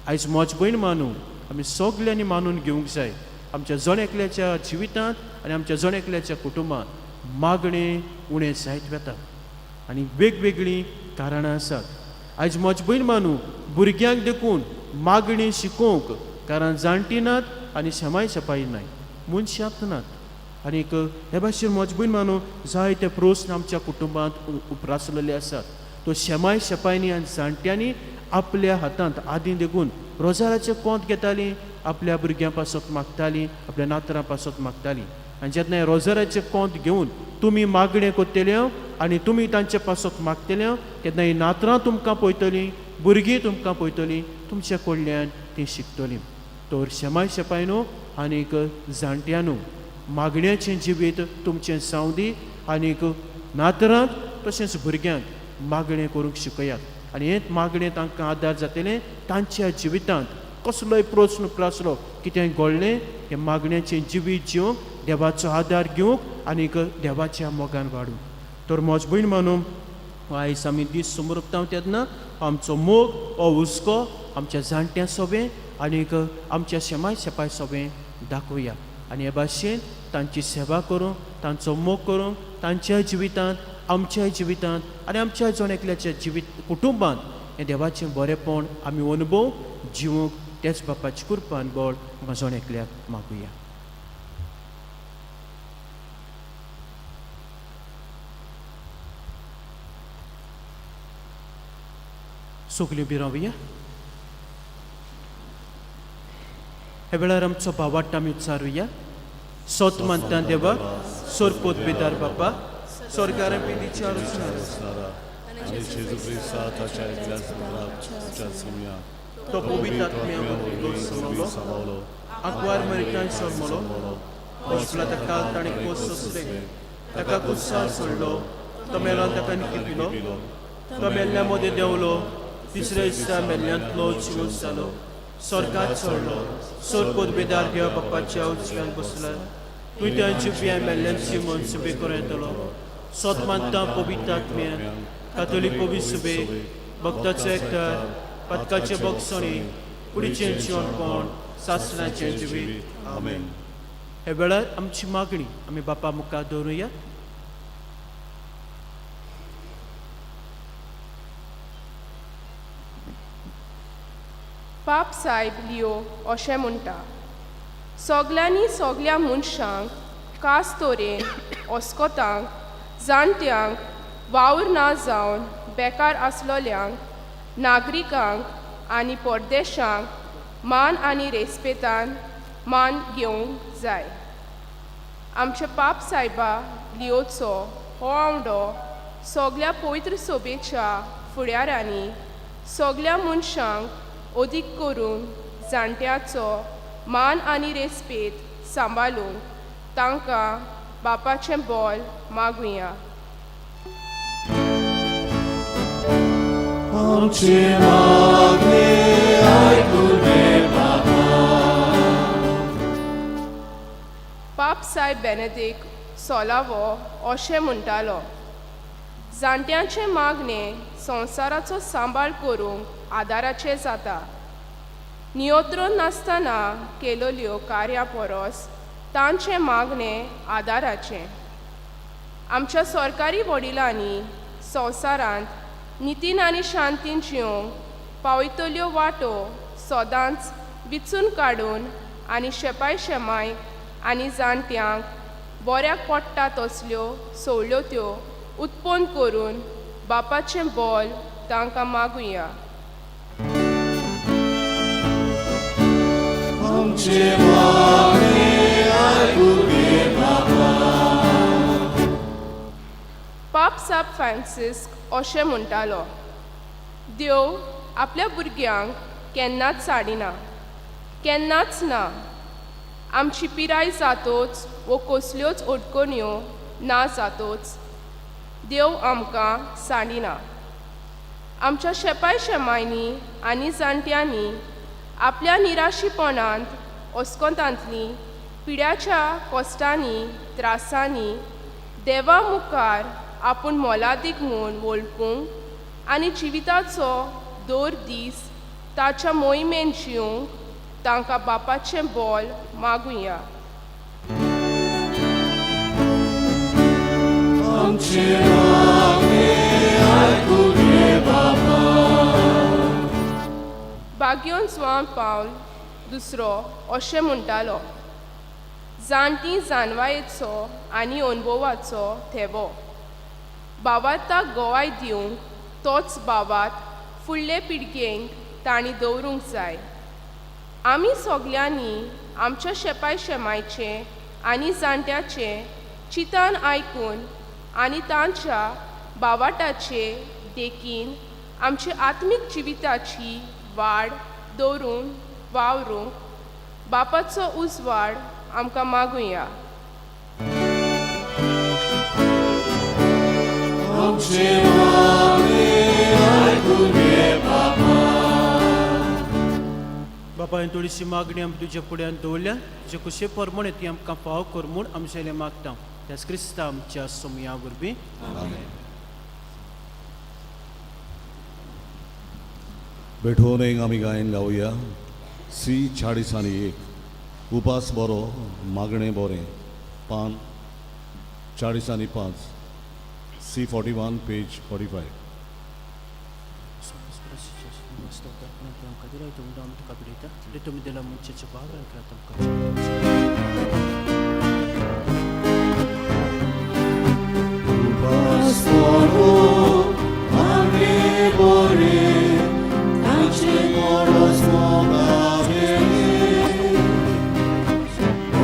आयज मोच भयण मानू आमी सगल्यांनी मानून घेवंक जाय, आमच्या जण एकल्याच्या जिवितांत आनी आमच्या जण एकल्याच्या कुटुंबांत मागणें उणें जायत वता आनी वेगवेगळीं कारणां आसात. आयज मोच भयण मानू भुरग्यांक देखून मागणी शिकोवंक कारण जाणटी नात आनी शेमाय शेपाय नाय, मनशांत नात. आनीक हे भाशेन मोच भयण मानू जायते प्रस्न आमच्या कुटुंबांत उप्रासलेले आसात. तो शेमाय शेपायनी आनी जाणट्यांनी आपल्या हातांत आदीं देखून रोजाराचें कोंत घेतालीं, आपल्या भुरग्यां पासत मागतालीं, आपल्या नातरां पासत मागतालीं. आनी जेन्ना हे रोजाराचें कोंत घेवन तुमी मागणें कोत्तेल्यो आनी तुमी तांचे पासत मागतल्यो तेन्ना ही नातरां तुमकां पळयतलीं, भुरगीं तुमकां पळयतलीं, तुमच्या कडल्यान तीं शिकतलीं. तर शेमाय शेपायनो आनीक जाणट्यांनो मागण्याचें जिवीत तुमचें जावं दी आनीक नातरांक तशेंच भुरग्यांक मागणें करूंक शिकयात. आनी हें मागणें तांकां आदार जातलें तांच्या जिवितांत कसलोय प्रस्न उप्रासलो, कितेंय घडलें हें मागण्याचें जिवीत जिवंक, देवाचो आदार घेवंक आनीक देवाच्या मोगान वाडूंक. तर मोज भयण मानून आयज आमी दीस समोरता तेन्ना आमचो मोग हो हुस्को आमच्या जाणट्यां सोबें आनीक आमच्या शेमाय शेपाय सोबें दाखोवया. आनी हे भाशेन तांची सेवा करूंक, तांचो मोग करूंक, तांच्या जिवितांत, आमच्या जिवितांत आनी आमच्या जण एकल्याच्या जिवीत कुटुंबांत हें देवाचें बरेंपण आमी अनुभव जिवूंक तेच बापाची कृपान बळ जण एकल्याक मागुया. सगल्यो बी रावया. हे वेळार आमचो भावार्थ आमी उच्चारुया. सोत मानता देवा, सोरपोत बेदार बापा, स्वर्गार पिडीच्या असणारा आणि जेजू ख्रिस्ता ताच्या एकल्या सुराच्या सिम्या तो पवित्र आत्म्यावर सामावलो आंकवार मरितान सोडमलो, होस्पला ताका ताणें कोस सोसले, ताका कुस्सार सोडलो, तो मेलो ताका निकिपिलो, तो मेल्ल्या मदें देंवलो, तिसऱ्या दिसा मेल्ल्यांतलो जिवंत जालो, स्वर्गांत चडलो, सोरपोत बेदार देवा बापाच्या उजव्यान बसला, तुवें तांची बियां मेल्ल्यांची मन सुबे करूं येतलो. सोत मानता पवित्र आत्म्यान, कातोलीक पवित्र सुबे, भक्ताचो एकठांय, पदकाचे बगसणी, कुडीचें जिवणपण, सासणाचें जिवीत. आमेन. हे वेळार आमची मागणी आमी बापा मुखार दवरुया. पाप सायब लिओ अशें म्हणटा, सगल्यांनी सगल्या मनशांक कास तोरेन ओस्कोतांक, जाणट्यांक, वावर ना जावन बेकार आसलोल्यांक, नागरिकांक आनी परदेशांक मान आनी रेस्पेतान मान घेवंक जाय. आमच्या पाप सायबा लिओचो हो आवडो सगल्या पवित्र सोबेच्या फुडाऱ्यांनी सगल्या मनशांक अदीक करून जाणट्याचो मान आनी रेस्पेत सांबाळूंक तांकां बापाचें बोल मागुया. आमची मागणी आयकून घे बाबा. पाप सायब बेनेडिक्ट 16वो अशें म्हणटालो, जाणट्यांचे मागणें संवसाराचो सांबाळ करूंक आदाराचें जाता. नियोद्रोन नासतना केलोल्यो कार्यां परस तांचें मागणें आदाराचें. आमच्या सरकारी वडिलांनी संवसारांत नितीन आनी शांतीन जिवंक पावयतल्यो वाटो सदांच विचून काडून आनी शेपाय शेमाय आनी जाणट्यांक बऱ्याक पडटा तसल्यो सवलत्यो उत्पन्न करून बापाचें बोल तांकां मागुया. आमची मागणी आयकून घे बाबा. पाप साब फ्रांसिस्क अशें म्हणटालो, देव आपल्या भुरग्यांक केन्नाच साडिना, केन्नाच ना. आमची पिराय जातोच वो कसल्योच अडचण्यो ना जातोच देव आमकां साडिना. आमच्या शेपाय शेमायनी आनी जाणट्यांनी आपल्या निराशीपणांत अस्कोतांतली पिड्याच्या कश्टांनी त्रासांनी देवा मुखार आपूण मोलादीक म्हूण वळखूंक आनी जिविताचो दर दीस ताच्या मोहिमेन जिवंक तांकां बापाचें बोल मागुया. आमचे मागणे आयकून घे बाबा. बागयोन जुआंव पावल दुसरो अशें म्हणटालो, जाणटी जानवायेचो आनी अणभवाचो थेवो. बावाताक गोवाय दिवंक तोच बावात फुडले पिळगेक तांणी दवरूंक जाय. आमी सगल्यांनी आमच्या शेपाय शेमायचे आनी जाणट्याचे चितान आयकून आनी तांच्या बावाटाचे देखीन आमचे आत्मीक जिविताची वाड दवरून वावरूंक बापाचो उजवाड आमकां मागुया. आमचे मागणे आयकून घे बाबा. बाबा हांवें थोडीशी मागणी आमी तुजे फुड्यान दवरल्या, तुजे कशे प्रमाणे ती आमकां फाव कर म्हूण आमचेले मागता. त्याच क्रिस्ता आमच्या सोमया वरवीं. बेठोन एक आमी गायन गावया. सी 40 उपास बरो मागणें बरें, पान 40 सी 41 पेज 45. उपास बरो मागणे बरें, तांचे मोडस मोगावे.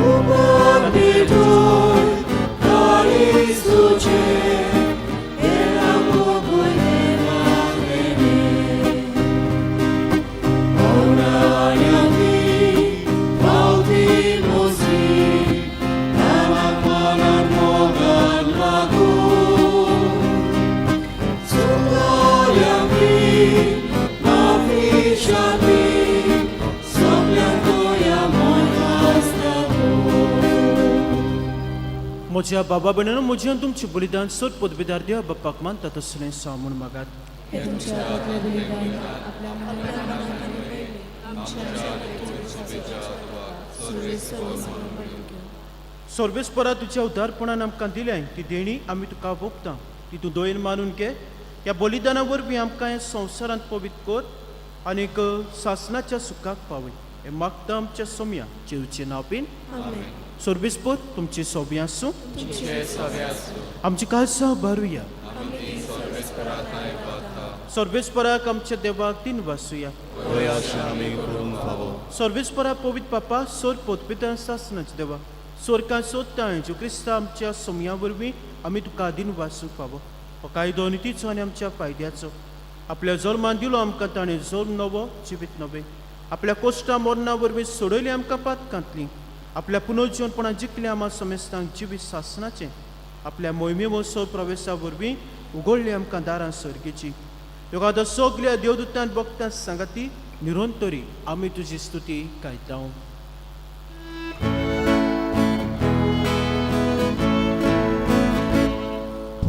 उबोग भितर काळीज तुजें, देवा मोगुले मागणे. पौरायांनी पावती मोजी, तानाक मनाक मोगान लागून. चुकोल्यांनी माफी शांती, सगल्यांक गोंया मोगास दाखोवन. म्हज्या बाबा भयणीनो, म्हजी आनी तुमची बलिदान सत पदवीदार देवा बाप्पाक मानता तसलें सामून मागात. सर्वेस्परा तुज्या उदारपणान आमकां दिल्या ती देणी आमी तुका भोगता. ती तूं दोयन मानून घे. ह्या बलिदाना वरवीं आमकां हे संवसारांत पवित्र कर आनीक सासणाच्या सुखाक पावय. हें मागता आमच्या सोम्या जेवचें नांव बीन. सर्वेस्पर तुमची सोबी आसूं. आमची काळजां भरुया. सर्वेस्पराक आमच्या देवाक दिन वासुया. आमी करून फावो. सर्वेस्परा पवित्र पापा सोर पोतपिता सासणाचे देवा सोरकां सोदता जेव क्रिस्ता आमच्या सोम्या वरवीं आमी तुका दिन वासूंक फावो. हो कायदो नितीचो आनी आमच्या फायद्याचो. आपल्या जल्मान दिलो आमकां ताणें जल्म नवो जिवीत नवें. आपल्या कोश्टा मरणा वरवीं सोडयली आमकां पातकांतली. आपल्या पुनर्जीवनपणान जिखलें आमा समेस्तांक जिवीत सासणाचें. आपल्या मोहिमे महोत्सव प्रवेशा वरवीं उगडली आमकां दारां सर्गेची. योगाद सगल्या देवदूतान भक्तां सांगाती निरंतरी आमी तुजी स्तुती गायता.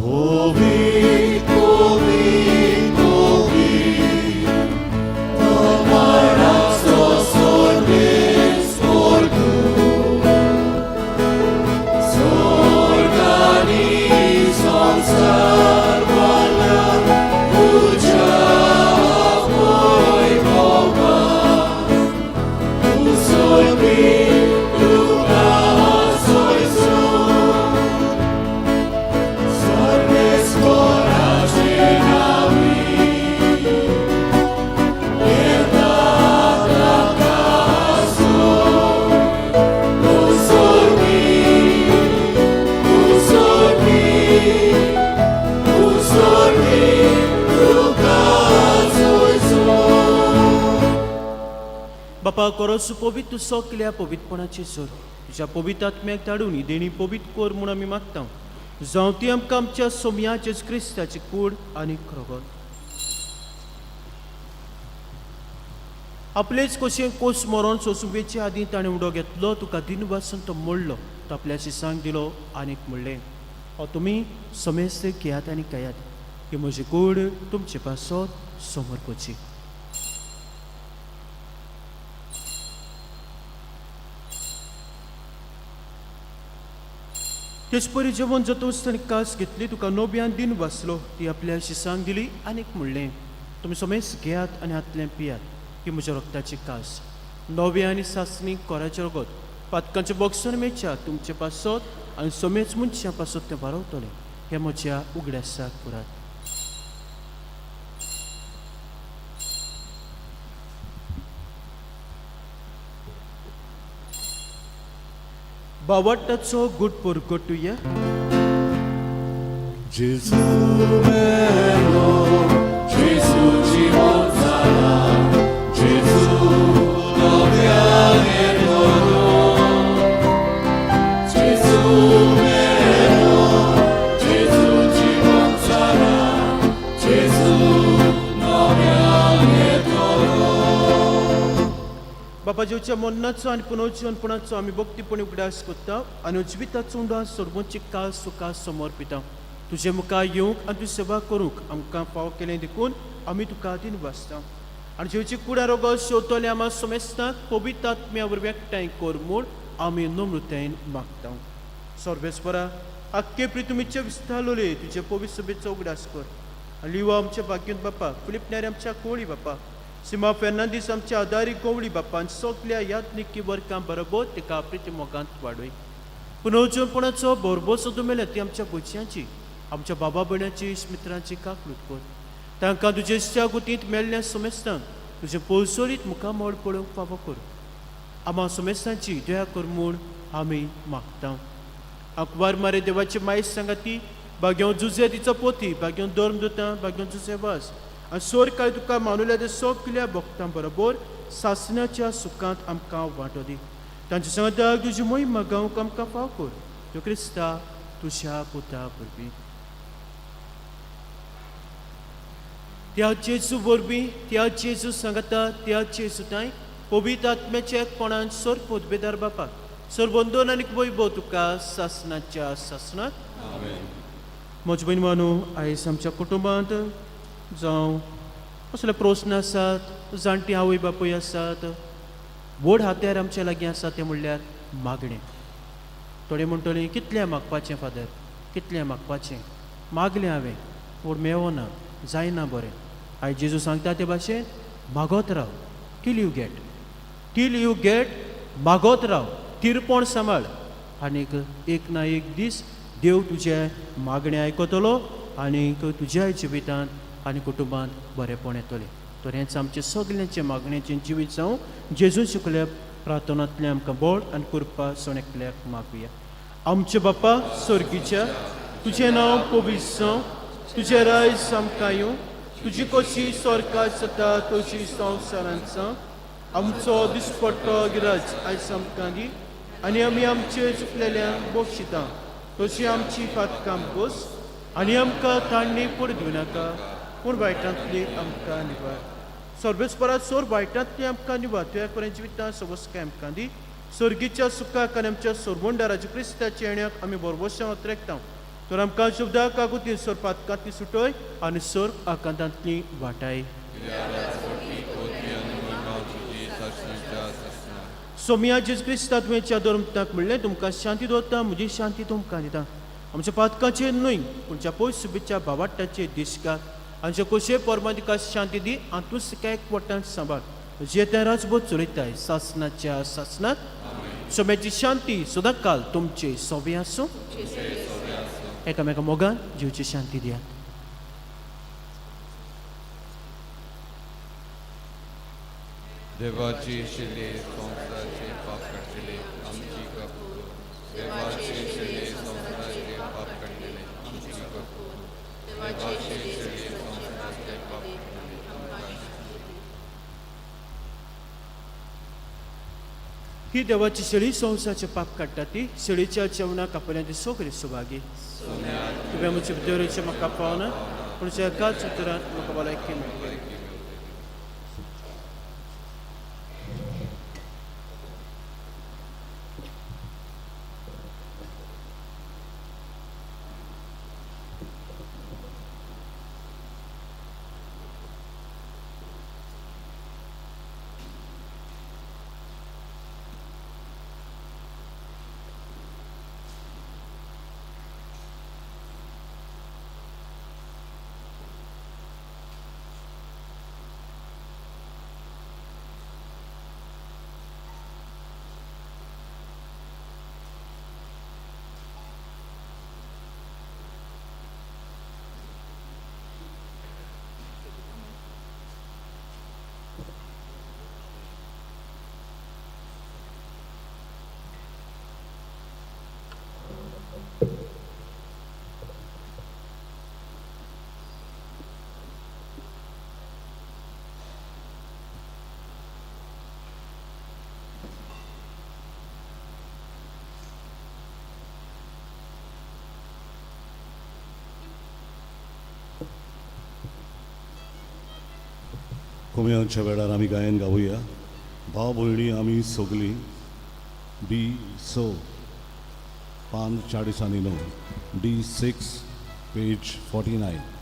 Povit, povit, povit, tomaras dos orbes orgul. Sorgani sonservala, uja voi boga. Usolbi, luga soy son. Sarves बापा कोरोस पवित्र तूं सोकल्या पवित्रपणाची सोर तुज्या पवित्र आत्म्याक धाडून ही देणी पवित्र कोर म्हूण आमी मागता जावं ती आमकां आमच्या सोमयाचे क्रिस्ताची कूड आनी खरोगोल आपलेच कशें कोस मरोन सोसुबेचे आदीं ताणें उडो घेतलो तुका दिन वासून तो मोडलो तो आपल्या शिसांक दिलो आनीक म्हणलें हो तुमी समेस्त घेयात आनी खायात ही म्हजी कूड तुमचे पासत समर्पची तेच परी जेवण जाता आसतना कास घेतली तुका नोब्यान दिन वाचलो ती आपल्या शिसांक दिली आनीक म्हणलें तुमी समेस्त घेयात आनी हातलें पियात ही म्हज्या रक्ताची कास नवे आनी सासणी कोराचें रगत पातकांच्या बॉक्सान मेळच्या तुमचे पासत आनी समेज मनशां पासत तें वारवतलें हें म्हज्या उगड्यासाक पुरात बावटाचो गुट परगटुया जेजू Gesù ci mozzala, Gesù dobbiamo loro. Gesù meno, Gesù ci mozzala, Gesù dobbiamo loro. बाबा जेवच्या मन्नाचो आनी पुनर्जीवनपणाचो आमी भक्तीपणी उगडास कोत्ता आनी जिविताचो उंडास सोडमोची कास सुकास समर्पिता तुजे मुखार येवंक आनी तुजी सेवा करूंक आमकां फाव केलें देखून आमी तुका दिन वाचता आनी जेवची कुडा रोगो शेवतले आमा समेस्तांक पवित्र आत्म्या वरवीं एकठांय कर म्हूण आमी नम्रतायेन मागता सर्वेस्परा आख्खे प्रितुमीचे विस्तारलोले तुजे पवित्र सभेचो उगडास कर आनी लिवा आमच्या भाग्यवंत बापा फिलिप नारे आमच्या कोळी बापा सिमा फेर्नांदीस आमच्या आदारी गोवळी बापान सगल्या यात्निकी वर्गां बरोबर तिका प्रिती मोगांत वाडय पुनर्जीवनपणाचो भरभोस मेल्या ती आमच्या गोंयच्यांची आमच्या बाबा भयणाची मित्रांची काकूट कर तांकां तुजे इश्टा गुतींत मेळ्ळ्या समेस्तांक तुजे पोलसोरीत मुखार मोड पळोवंक फावो कर आमा समेस्तांची दया कर म्हूण आमी मागता अकबार मारे देवाची मायस सांगाती भाग्यो जुजे तिचो पोती भाग्यो धर्म दोता भाग्यो जुजे वास आनी सोर कांय तुका मानुल्या ते सगल्या भक्तां बरोबर सासणाच्या सुखांत आमकां वांटो दी तांच्या सांगाताक तुजी मोहीम मागावंक आमकां फाव कर त्यो क्रिस्ता तुज्या पुता वरवीं त्या जेजू वरवीं त्या जेजू सांगता त्या जेजूताय पवित्र आत्म्याच्या एकपणान सोर पोतबेदार बापाक सोर बंदोन आनी वैभव तुका सासणाच्या सासणात म्हजे बहीण मानू आयज आमच्या कुटुंबांत जावं असले प्रस्न आसात जाणटी आवय बापूय आसात व्हड हात्यार आमच्या लागीं आसा तें म्हणल्यार मागणें थोडे म्हणटलीं कितलें मागपाचें फादर कितलें मागपाचें मागलें हांवें पूण मेळो ना जायना बरें आयज जेजू सांगता ते भाशेन मागोत राव टील यू गेट मागोत राव तिरपण सांबाळ आनीक एक ना एक दीस देव तुजें मागणें आयकतलो आनीक तुज्या जिवितांत आनी कुटुंबांत बरेपण येतलें तर हेंच आमचें सगल्यांचें मागणेचें जिवीत जावं जेजू शिकल्या प्रार्थनांतलें आमकां बळ आनी कृपा सोण्याकल्याक मागुया आमचे बापा स्वर्गीच्या तुजें नांव पवित्र जावं तुजें रायज आमकां येवं तुजी कशी स्वर्गांत जाता तशी संवसारांत जावं आमचो दिसपट्टो गिराज आयज आमकां दी आनी आमी आमचे चुकलेल्यांक बक्षिता तशी आमची फाटकां बस आनी आमकां ताणणी पडूं दिवनाका पूण वायटांतली आमकां निवार सर्वेस्परात सोर वायटांतली आमकां निवार तुवें पर्यंत जिवितां सवस्काय आमकां दी सर्गीच्या सुखाक आनी आमच्या सोरवंडा राजा क्रिस्ताच्या येण्याक आमी बरोबरशें वत्रेकता तर आमकां शुभदा कागुती सोर पातकांतली सुटय आनी सोर आकांतांतली वाटाय सोमया जेजू क्रिस्ता तुवेंच्या धर्मताक म्हणलें तुमकां शांती दवरता म्हजी शांती तुमकां दिता आमच्या पातकांचेर न्हय पूण ज्या पयस सुबेच्या भावाटाचेर दिसकात आनी जे कशे परमादिका शांती दी आनी तूं सिका एकवटान सांबाळ जे त्या राजभोग चलयताय सासणाच्या सासणात सोम्याची शांती सदां काल तुमचे सोबे आसूं एकामेका मोगान जीवची शांती दियात देवाची शिले संसाराचे पाप काढलेले आमची कपूर देवाची शिले संसाराचे पाप काढलेले आमची कपूर देवाची शिले संसाराचे पाप काढलेले ही देवाची शेळी संवसाचे पाप काडटा ती शेळीच्या जेवणाक आपल्याची सोगरी सुभागी तुवें म्हजे देवरेचे म्हाका पावना पूण एकाच उतरान म्हाका भलायकी मेळ्ळी कुमयांच्या वेळार आमी गायन गावुया भाव भयणी आमी सगलीं D6 पान 49 D6 पेज 49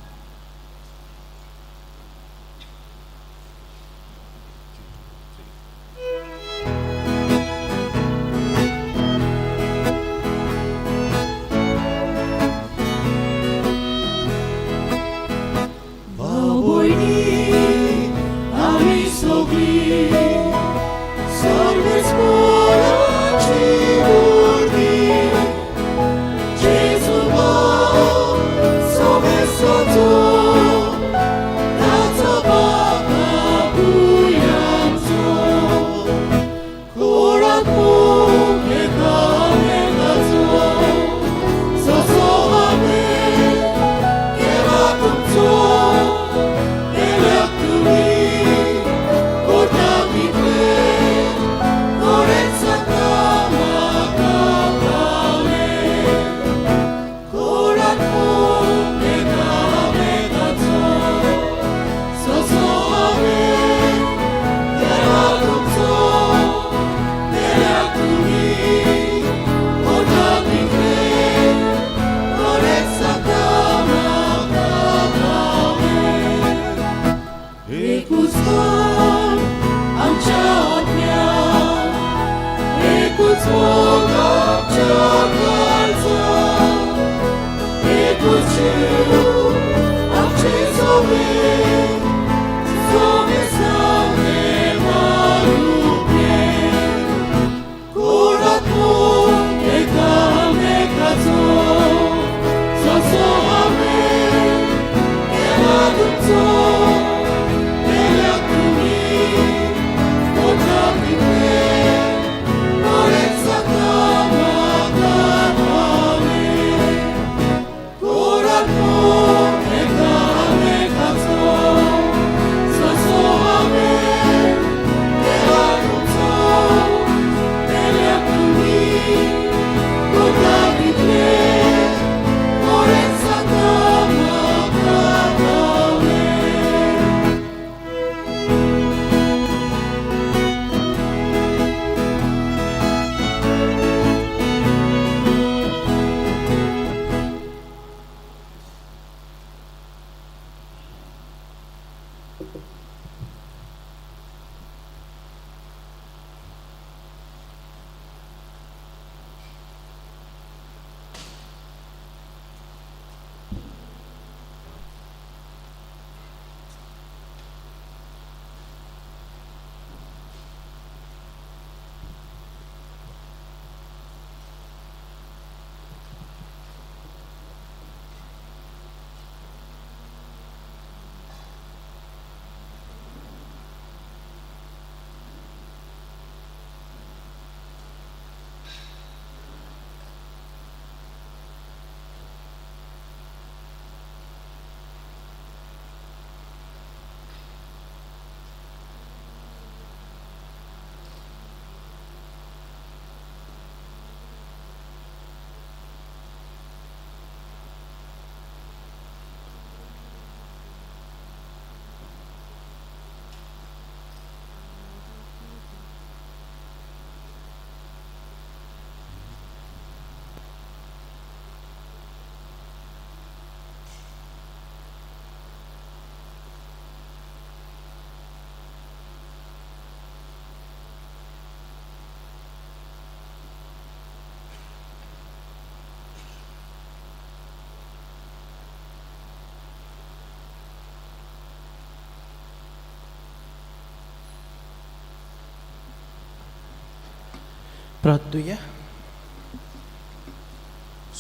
प्रार्थूया.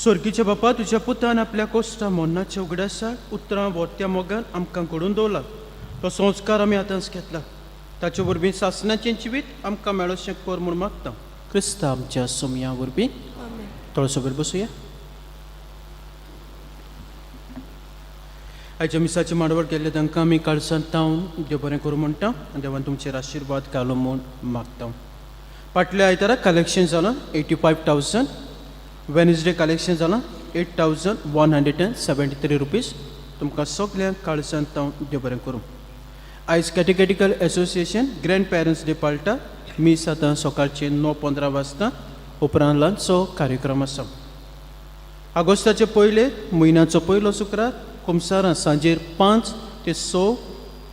स्वर्गीच्या बापा, तुझ्या पुतान आपल्या कोश्टा मोन्नाच्या उगडासा उतरां वोत्या मोगान आमकां घडोवन दवरला. तो संस्कार आमी आतांच घेतला. ताचे वरवीं सासणाचें जिवीत आमकां मेळोशें कर म्हूण मागता. क्रिस्त आमच्या सोमया वरवीं. थोडोसो वेळ बसूया. आयच्या मिसाचे माडवड केल्ले तांकां आमी काळजांत तावन देव बरें करूं म्हणटा आनी देवान तुमचेर आशिर्वाद घालो म्हूण मागता. फाटल्या आयताराक कलेक्शन जालां 85,000. वेनसडे कलेक्शन जालां 8,173 रुपीज. तुमकां सगल्यांक काळजांत तावन देव बरें करूं. आयज कॅटेगॅटिकल एसोसिएशन ग्रँड पेरंट्स डे पाळटा. मीस आतां सकाळचे 9:15 वाजता उपरांत लंचचो कार्यक्रम आसा. ऑगस्टाचे पयले म्हयन्याचो पयलो शुक्रार कुमसारां सांजेर 5 ते 6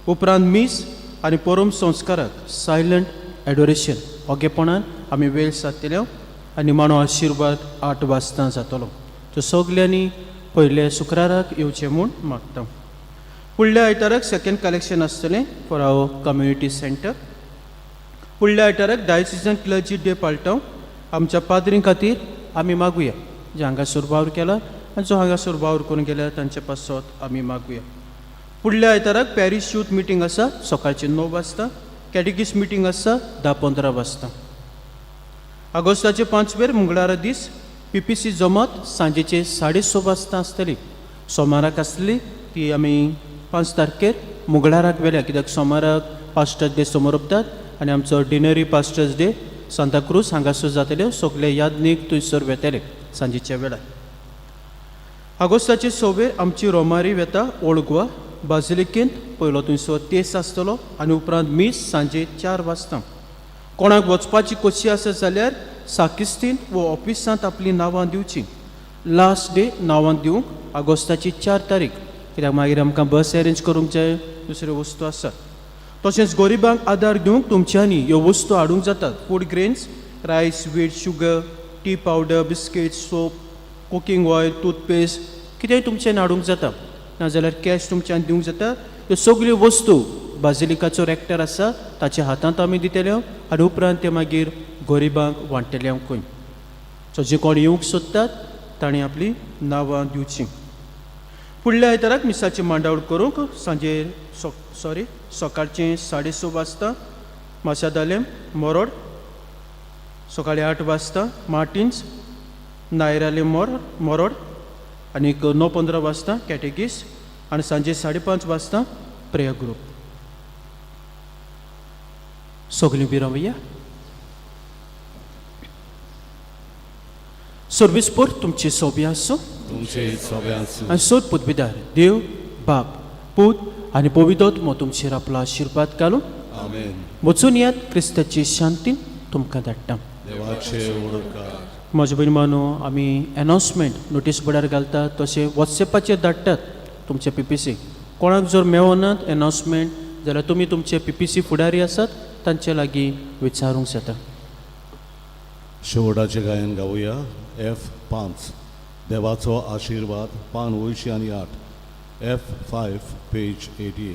उपरांत मीस आनी परम संस्काराक सायलंट एडोरेशन ओगेपणान आमी वेळ सादतल्यो आनी माणो आशिर्वाद 8 वाजता जातलो. तो सगल्यांनी पयल्या शुक्राराक येवचें म्हूण मागता. फुडल्या आयताराक सेकंड कलेक्शन आसतलें फॉर आवर कम्युनिटी सेंटर. फुडल्या आयताराक डायसिजन क्लर्जी डे पाळटा. आमच्या पाद्री खातीर आमी मागुया. जे हांगासर वावर केला आनी जो हांगासर वावर करून गेल्या तांचे पासत आमी मागुया. फुडल्या आयताराक पॅरीश यूथ मिटींग आसा सकाळचे 9 वाजता. कॅटेकिस मिटींग आसा 10:15 वाजता. ऑगस्टाचे 5 मंगळारा दीस PPC जमात सांजेचे 6:30 वाजता आसतली. सोमाराक आसली ती आमी 5 तारखेर मंगळाराक वेल्या, कित्याक सोमाराक पास्टर्स डे समोरपतात आनी आमचो डिनरी पास्टर्स डे सांताक्रूज हांगासर जातले. सगळे यादनीक थंयसर वेतले सांजेच्या वेळार. ऑगस्टाचे 6 आमची रोमारी वेता ओल्ड गोवा बाजिलिकेंत. पयलो थंयसर तेस आसतलो आनी उपरांत मीस सांजे 4 वाजता. कोणाक वचपाची खोशी आसत जाल्यार साकिस्तीन वो ऑफिसांत आपलीं नांवां दिवची. लास्ट डे नांवां दिवंक ऑगस्टाची 4 तारीख, कित्याक मागीर आमकां बस अरेंज करूंक जाय, दुसऱ्यो वस्तू आसात. तशेंच गरिबांक आदार दिवंक तुमच्यांनी ह्यो वस्तू हाडूंक जातात. Food grains, rice, wheat, sugar, tea powder, biscuit, soap, cooking oil, toothpaste कितेंय तुमच्यान हाडूंक जाता. नाजाल्यार कॅश तुमच्यान दिवंक जाता. ह्यो सगल्यो वस्तू बाजिलिकाचो रॅक्टर आसा ताच्या हातांत आमी दितल्यो आनी उपरांत ते मागीर गरिबांक वांटल्यांकूय. सो जे कोण येवंक सोदतात तांणी आपली नांवां दिवचीं. फुडल्या आयताराक मिसाची मांडावळ करूंक सांजे सकाळचे 6:30 वाजता माशेदालेम मोरोड. सकाळीं 8 वाजता मार्टिन्स नायराले मोरोड आनी 9:15 वाजता कॅटेकिस आनी सांजे 5:30 वाजता प्रेयर ग्रूप. सगलीं बिरावया. सर्विसपूर तुमची सोबी आसूं तुमचे सगळ्यांचो आनी सोद पुतभिदार देव बाप पूत आनी पवित्रोत्म तुमचेर आपलो आशिर्वाद घालूं. आमेन. वचून यात क्रिस्ताची शांती तुमकां धाडटा. देवाचे उडोवकार. म्हज्या भयण मानो आमी अनाउन्समेंट नोटीस बोर्डार घालतात तशें वॉट्सॅपाचेर धाडटात तुमचे PPC. कोणाक जर मेळनात अनाउन्समेंट जाल्यार तुमी तुमचे PPC फुडारी आसात तांचे लागीं विचारूंक जाता. शेवटाचे गायन गावया. F5 देवाचो आशिर्वाद पान 208 F5 पेज 88.